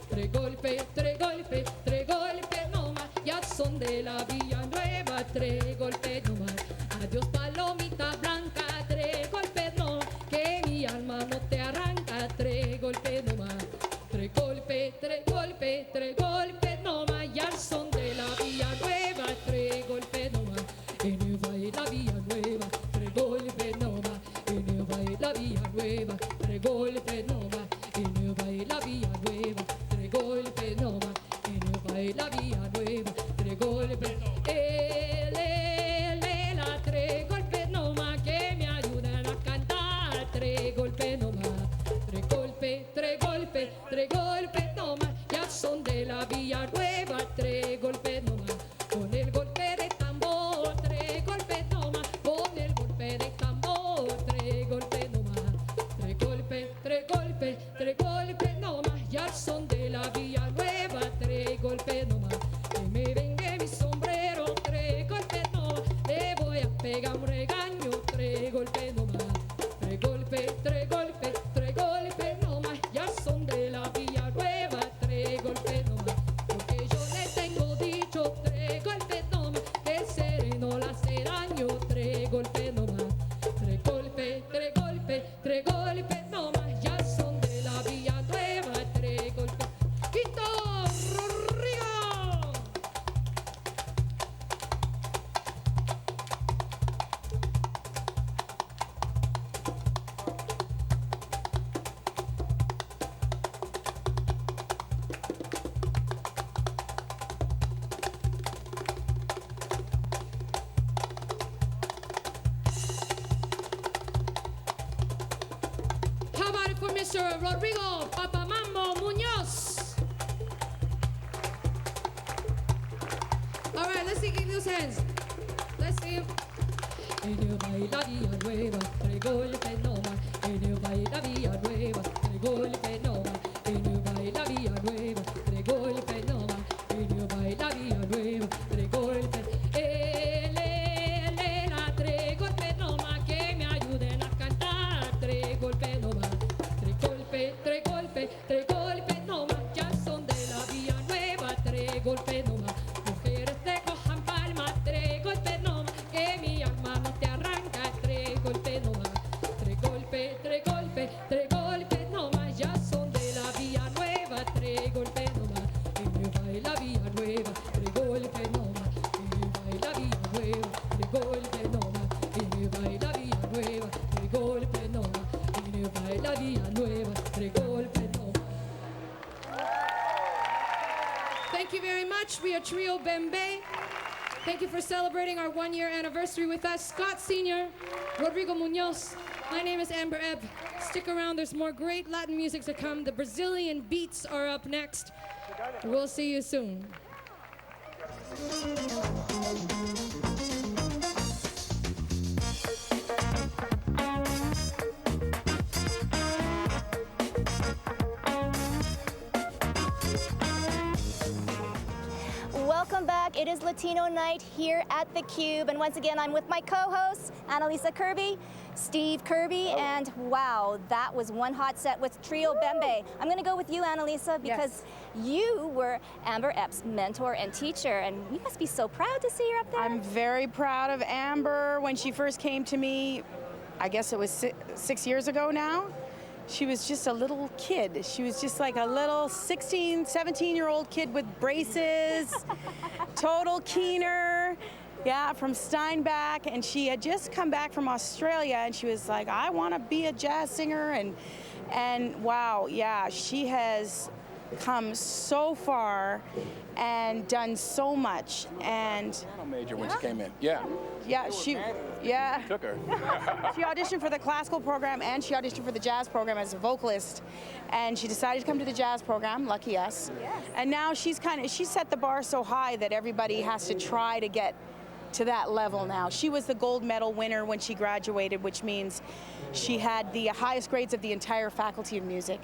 tres golpes, tres golpes, tres golpes nomás, ya son de la Villa Nueva. Tres golpes nomás, adiós palomita blanca. Tres golpes nomás, que mi alma no te arranca. Tres golpes nomás, tres golpes, tres golpes, tres golpes nomás, ya son de la Villa Nueva. Tres golpes nomás, en el baile la Villa Nueva. Tres golpes nomás, en el baile la Villa Nueva. Tres golpes nomás, en el baile la Villa Nueva. Tres golpes nomás, en el baile la Villa Nueva. Tres golpes, la tres golpes nomás, que me ayudan a cantar. Tres golpes nomás, tres golpes, tres golpes, tres golpes nomás, ya son de la Villa Nueva. Tres golpes nomás, con el golpe de tambor. Tres golpes nomás, con el golpe de tambor. Tres golpes nomás, tres golpes, tres golpes, tres golpes nomás, ya son de la Villa Nueva. Tres golpes nomás, que me vengue mi sombrero. Tres golpes nomás, le voy a pegar un regaño. Tres golpes nomás, tres golpes, tres golpes, tres golpes nomás, ya son de la Villa Nueva. Tres golpes nomás, porque yo le tengo dicho. Tres golpes nomás, que el sereno le hace daño. Tres golpes nomás, tres golpes, tres golpes, tres golpes nomás, ya son de la Villa Nueva. Tres golpes. ¡Quito, Rodrigo! How about it for Mr. Rodrigo Papa Mambo Munoz? All right, let's see, give those hands. Let's see. En el baile la Villa Nueva, tres golpes nomás. En el baile la Villa Nueva, tres golpes nomás. En el baile la Villa Nueva, tres golpes nomás. En el baile la Villa Nueva, tres golpes. La tres golpes nomás, que me ayuden a cantar. Tres golpes nomás, tres golpes, tres golpes, tres golpes nomás, ya son de la Villa Nueva. Tres golpes nomás, mujeres te cojan palmas. Tres golpes nomás, que mi alma no te arranca. Tres golpes nomás, tres golpes, tres golpes, tres golpes nomás, ya son de la Villa Nueva. Tres golpes nomás, en el baile la Villa Nueva. Tres golpes nomás, en el baile la Villa Nueva. Tres golpes nomás, en el baile la Villa Nueva. Tres golpes nomás, en el baile la Villa Nueva. Tres golpes nomás. Thank you very much. We are Trio Bembe. Thank you for celebrating our 1-year anniversary with us. Scott Sr., Rodrigo Munoz. My name is Amber Ebb. Stick around, there's more great Latin music to come. The Brazilian beats are up next. We'll see you soon. Welcome back. It is Latino night here at the Cube, and once again I'm with my co-hosts Annalisa Kirby, Steve Kirby, and wow, that was one hot set with Trio Bembe. I'm going to go with you, Annalisa, because you were Amber Epps' mentor and teacher, and you must be so proud to see her up there. I'm very proud of Amber. When she first came to me, I guess it was 6 years ago now, she was just a little kid. She was just like a little 16, 17-year-old kid with braces, total keener, yeah, from Steinbach. And she had just come back from Australia, and she was like, I want to be a jazz singer. And wow, yeah, she has come so far and done so much. And major when she came in. Yeah. Yeah, she Took her. She auditioned for the classical program and she auditioned for the jazz program as a vocalist, and she decided to come to the jazz program. Lucky us. Yes. And now she set the bar so high that everybody has to try to get to that level now. She was the gold medal winner when she graduated, which means she had the highest grades of the entire faculty of music.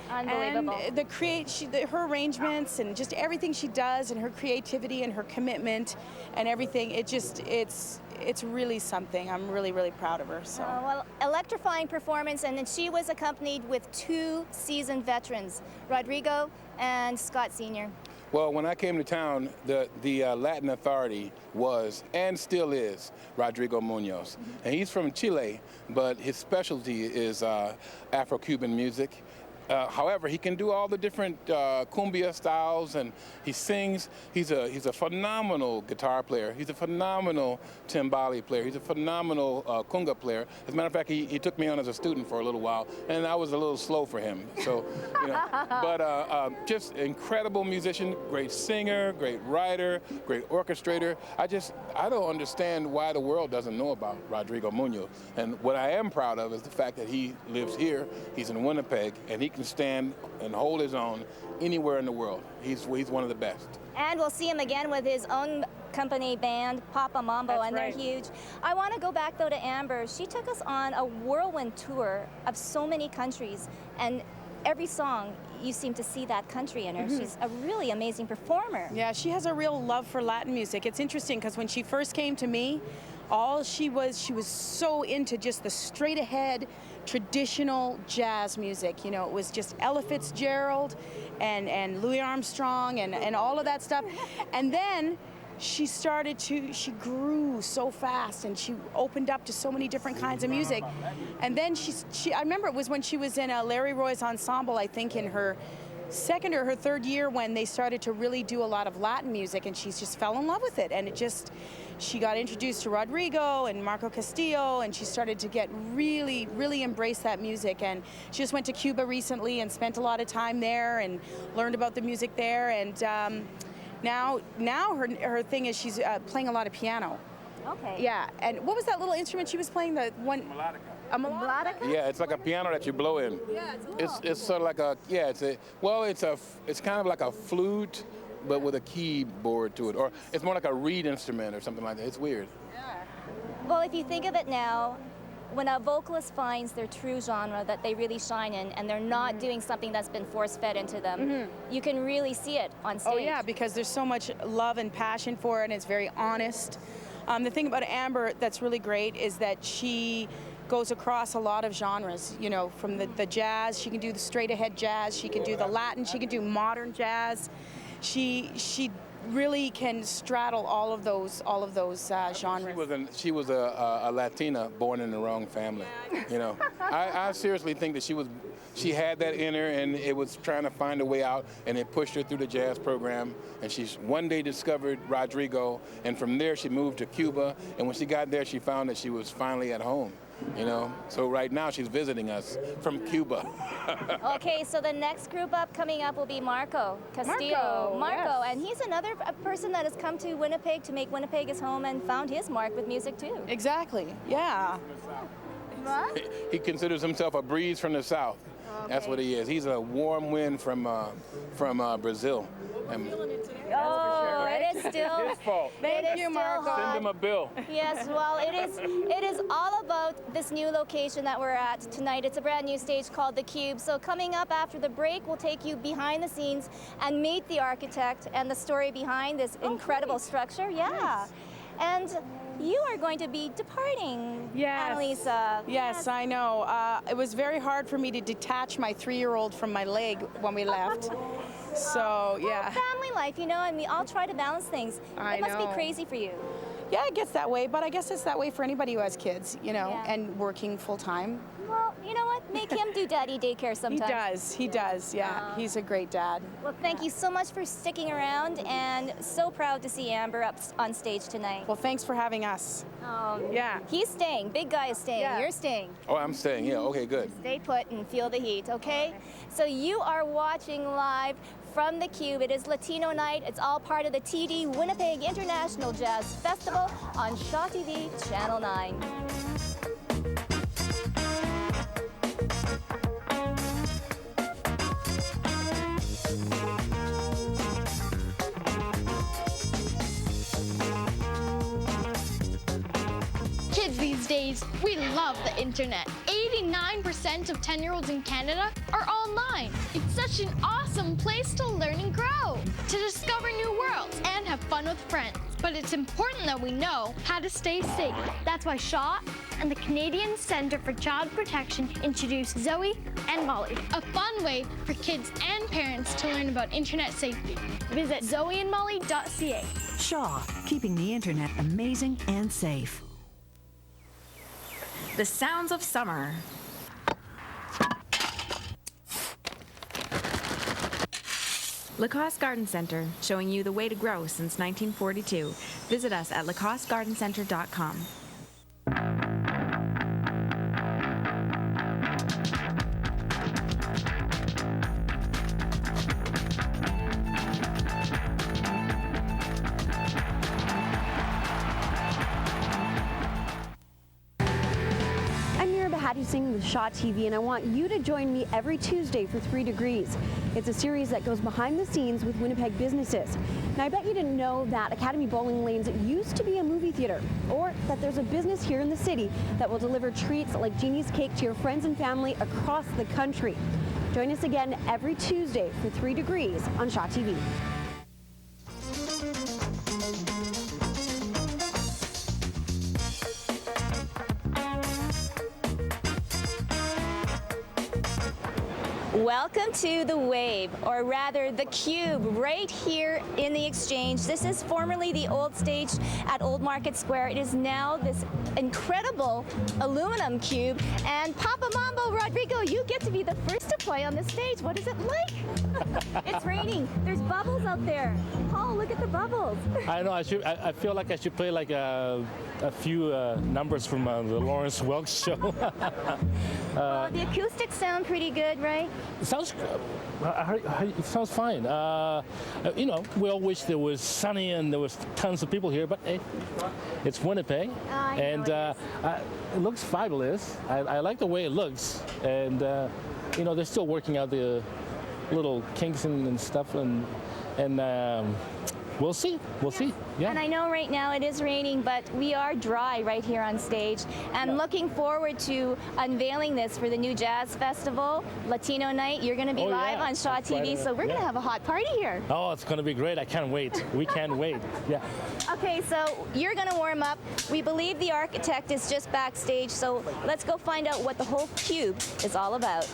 Unbelievable. And her arrangements and just everything she does, and her creativity and her commitment and everything, it's really something. I'm really, really proud of her. So. Well, electrifying performance, and then she was accompanied with two seasoned veterans, Rodrigo and Scott Sr. Well, when I came to town, the Latin authority was, and still is, Rodrigo Munoz. And he's from Chile, but his specialty is Afro-Cuban music. However, he can do all the different cumbia styles, and he sings. He's a phenomenal guitar player. He's a phenomenal timbali player. He's a phenomenal conga player. As a matter of fact, he took me on as a student for a little while, and I was a little slow for him. So, you know, but just incredible musician, great singer, great writer, great orchestrator. I don't understand why the world doesn't know about Rodrigo Munoz. And what I am proud of is the fact that he lives here. He's in Winnipeg, and he can stand and hold his own anywhere in the world. He's one of the best. And we'll see him again with his own company band, Papa Mambo, That's and right. they're huge. I want to go back though to Amber. She took us on a whirlwind tour of so many countries, and every song you seem to see that country in her. She's a really amazing performer. Yeah, she has a real love for Latin music. It's interesting because when she first came to me, she was so into just the straight ahead traditional jazz music. You know, it was just Ella Fitzgerald and Louis Armstrong and all of that stuff. And then she grew so fast, and she opened up to so many different kinds of music. And then I remember it was when she was in Larry Roy's ensemble, I think in her second or her third year, when they started to really do a lot of Latin music, and she just fell in love with it. And she got introduced to Rodrigo and Marco Castillo, and she started to get really, really embrace that music. And she just went to Cuba recently and spent a lot of time there and learned about the music there. And now her thing is she's playing a lot of piano. Okay. Yeah, and what was that little instrument she was playing? The one. Melodica. A melodica? Yeah, it's like a piano that you blow in. Yeah, It's sort of like it's kind of like a flute, but with a keyboard to it, or it's more like a reed instrument or something like that. It's weird. Well, if you think of it now, when a vocalist finds their true genre that they really shine in, and they're not doing something that's been force-fed into them, you can really see it on stage. Oh yeah, because there's so much love and passion for it, and it's very honest. The thing about Amber that's really great is that she goes across a lot of genres, you know, from the jazz. She can do the straight ahead jazz, she can do the Latin, she can do modern jazz. She really can straddle all of those genres. She was a Latina born in the wrong family. You know, I seriously think that she had that in her, and it was trying to find a way out, and it pushed her through the jazz program. And she one day discovered Rodrigo, and from there she moved to Cuba. And when she got there, she found that she was finally at home. You know, so right now she's visiting us from Cuba. Okay, so the next group coming up will be Marco Castillo. Marco, yes. and he's another person that has come to Winnipeg to make Winnipeg his home and found his mark with music too. Exactly, yeah. He considers himself a breeze from the south. That's what he is. He's a warm wind from Brazil. Oh, it is still His fault. Thank you, Marco. Send him a bill. Yes, well, it is all about this new location that we're at tonight. It's a brand new stage called The Cube. So coming up after the break, we'll take you behind the scenes and meet the architect and the story behind this incredible structure. Yeah. Nice. And you are going to be departing, Annalisa. Yes, I know. It was very hard for me to detach my 3-year-old from my leg when we left. So, yeah. Well, family life, you know, and we all try to balance things. I know. It must be crazy for you. Yeah, it gets that way, but I guess it's that way for anybody who has kids, you know, and working full time. Well, you know what? Make him do daddy daycare sometimes. He does, yeah. He's a great dad. Well, thank you so much for sticking around, and so proud to see Amber up on stage tonight. Well, thanks for having us. Yeah. He's staying. Big guy is staying. Yeah. You're staying. Oh, I'm staying. Yeah, okay, good. Stay put and feel the heat, okay? So you are watching live from the Cube. It is Latino Night. It's all part of the TD Winnipeg International Jazz Festival on Shaw TV, Channel 9. Kids these days, we love the internet. 89% of 10-year-olds in Canada are online. It's such an awesome place to learn and grow, to discover new worlds and have fun with friends. But it's important that we know how to stay safe. That's why Shaw and the Canadian Centre for Child Protection introduced Zoe and Molly, a fun way for kids and parents to learn about internet safety. Visit zoeandmolly.ca. Shaw, keeping the internet amazing and safe. The sounds of summer. Lacoste Garden Center, showing you the way to grow since 1942. Visit us at lacostegardencenter.com. With Shaw TV, and I want you to join me every Tuesday for 3 Degrees. It's a series that goes behind the scenes with Winnipeg businesses. Now, I bet you didn't know that Academy Bowling Lanes used to be a movie theater, or that there's a business here in the city that will deliver treats like Jeannie's Cake to your friends and family across the country. Join us again every Tuesday for 3 Degrees on Shaw TV. Welcome to the Wave, or rather the Cube, right here in the Exchange. This is formerly the old stage at Old Market Square. It is now this incredible aluminum cube. And Papa Mambo Rodrigo, you get to be the first to play on this stage. What is it like? It's raining. There's bubbles out there. Paul, look at the bubbles. I know. I feel like I should play like a few numbers from the Lawrence Welk show. Well, the acoustics sound pretty good, right? It sounds fine. You know, we all wish there was sunny and there was tons of people here, but hey, it's Winnipeg, and it looks fabulous. I like the way it looks, and you know, they're still working out the little kinks and stuff, and we'll see. We'll see. Yeah. And I know right now it is raining, but we are dry right here on stage. And looking forward to unveiling this for the new Jazz Festival, Latino Night. You're going to be live on Shaw TV, so we're going to have a hot party here. Oh, it's going to be great. I can't wait. We can't wait. Yeah. Okay, so you're going to warm up. We believe the architect is just backstage, so let's go find out what the whole cube is all about.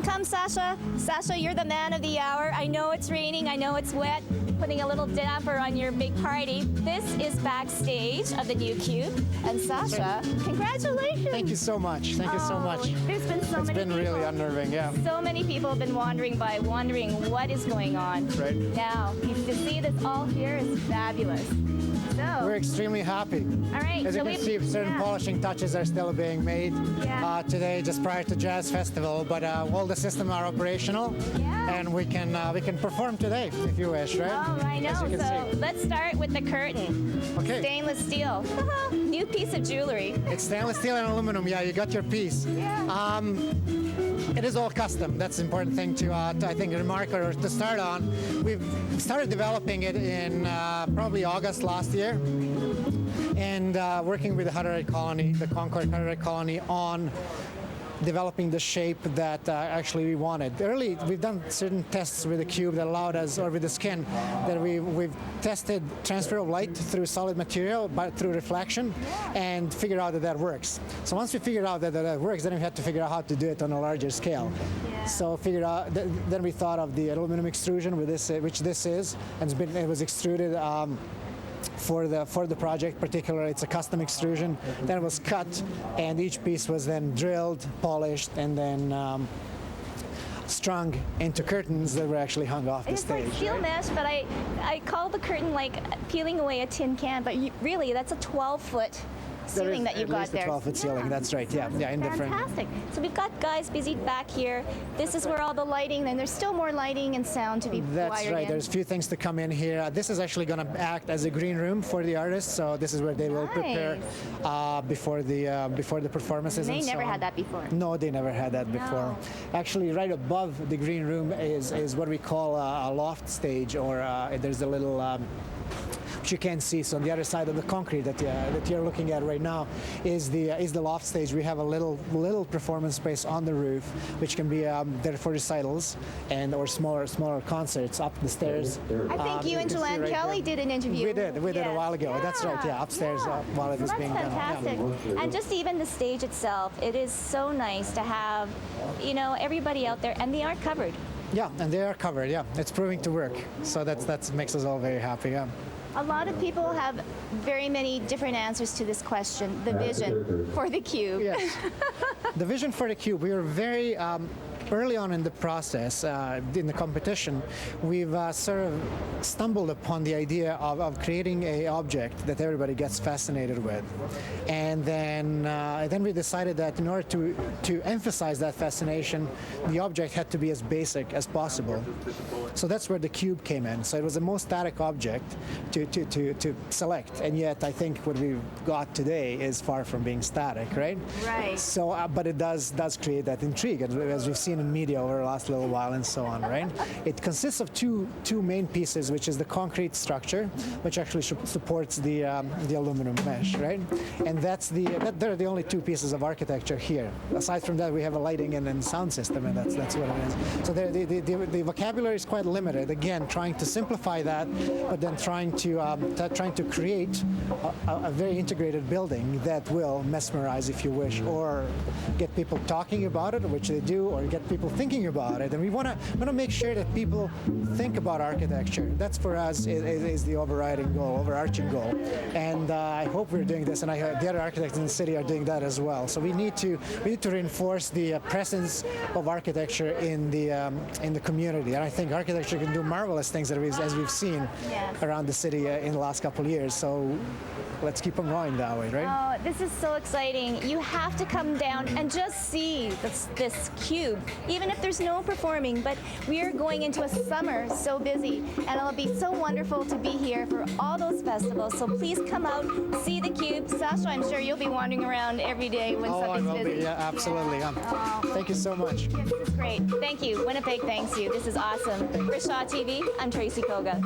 Come, Sasha. Sasha, you're the man of the hour. I know it's raining. I know it's wet. putting a little damper on your big party. This is backstage of the new Cube. And Sasha, congratulations. Thank you so much. Thank you so much. There's been so many people. It's been really unnerving, yeah. So many people have been wandering by, wondering what is going on. Right. Now, to see this all here is fabulous. So, we're extremely happy. All right. As you can see, certain polishing touches are still being made today, just prior to Jazz Festival. But all the systems are operational, and we can perform today if you wish, right? Oh, I know. So let's start with the curtain. Okay. Stainless steel. New piece of jewelry. It's stainless steel and aluminum. Yeah, you got your piece. Yeah. It is all custom. That's the important thing to I think, remark or to start on. We've started developing it in probably August last year, and working with the Hutterite Colony, the Concord Hutterite Colony, on developing the shape that actually we wanted. Early, we've done certain tests with the cube that allowed us, or with the skin, that we've tested transfer of light through solid material, but through reflection, and figured out that works. So once we figured out that works, then we had to figure out how to do it on a larger scale. So figured out. Then we thought of the aluminum extrusion, with this, which this is, and it was extruded. For the project, particularly, it's a custom extrusion. Then it was cut, and each piece was then drilled, polished, and then strung into curtains that were actually hung off the stage. It's like steel mesh, but I call the curtain like peeling away a tin can, but really that's a 12-foot ceiling that you've got there. 12-foot ceiling, that's right, yeah. In fantastic. So we've got guys busy back here. This is where all the lighting, and there's still more lighting and sound to be wired in. That's right, there's a few things to come in here. This is actually going to act as a green room for the artists, so this is where they will prepare before the performances. They and never so had that before. No, they never had that before. Actually, right above the green room is what we call a loft stage, or there's a little which you can't see. So on the other side of the concrete that you're looking at right now is the loft stage. We have a little performance space on the roof, which can be there for recitals or smaller concerts up the stairs. I think you and Joanne Kelly did an interview. We did a while ago. That's right. Yeah, upstairs while it was being done. That's fantastic. And just even the stage itself, it is so nice to have, everybody out there, and they aren't covered. Yeah, and they are covered. Yeah, it's proving to work. So that makes us all very happy. Yeah. A lot of people have very many different answers to this question, the vision for the cube. Yes. The vision for the cube, we were very early on in the process, in the competition, we've sort of stumbled upon the idea of creating an object that everybody gets fascinated with. And then we decided that in order to emphasize that fascination, the object had to be as basic as possible. So that's where the cube came in. So it was the most static object to select, and yet I think what we've got today is far from being static, right? Right. So, but it does create that intrigue, as we've seen in media over the last little while and so on, right? It consists of two main pieces, which is the concrete structure, which actually supports the aluminum mesh, right? And they're the only two pieces of architecture here. Aside from that, we have a lighting and sound system, and that's what it is. So the vocabulary is quite limited. Again, trying to simplify that, but then trying to create a very integrated building that will mesmerize, if you wish, or get people talking about it, which they do, or get people thinking about it. And we want to make sure that people think about architecture. That's for us is the overarching goal. And I hope we're doing this, and the other architects in the city are doing that as well. So we need to reinforce the presence of architecture in the community. And I think architecture can do marvelous things as we've seen around the city in the last couple of years. So let's keep them going that way, right? Oh, this is so exciting. You have to come down and just see this cube, even if there's no performing. But we are going into a summer so busy, and it'll be so wonderful to be here for all those festivals. So please come out, see the cube. Sasha, I'm sure you'll be wandering around every day when something's busy. Be, yeah, absolutely. Thank you so much. Yes, this is great. Thank you. Winnipeg thanks you. This is awesome. For Shaw TV, I'm Tracy Koga.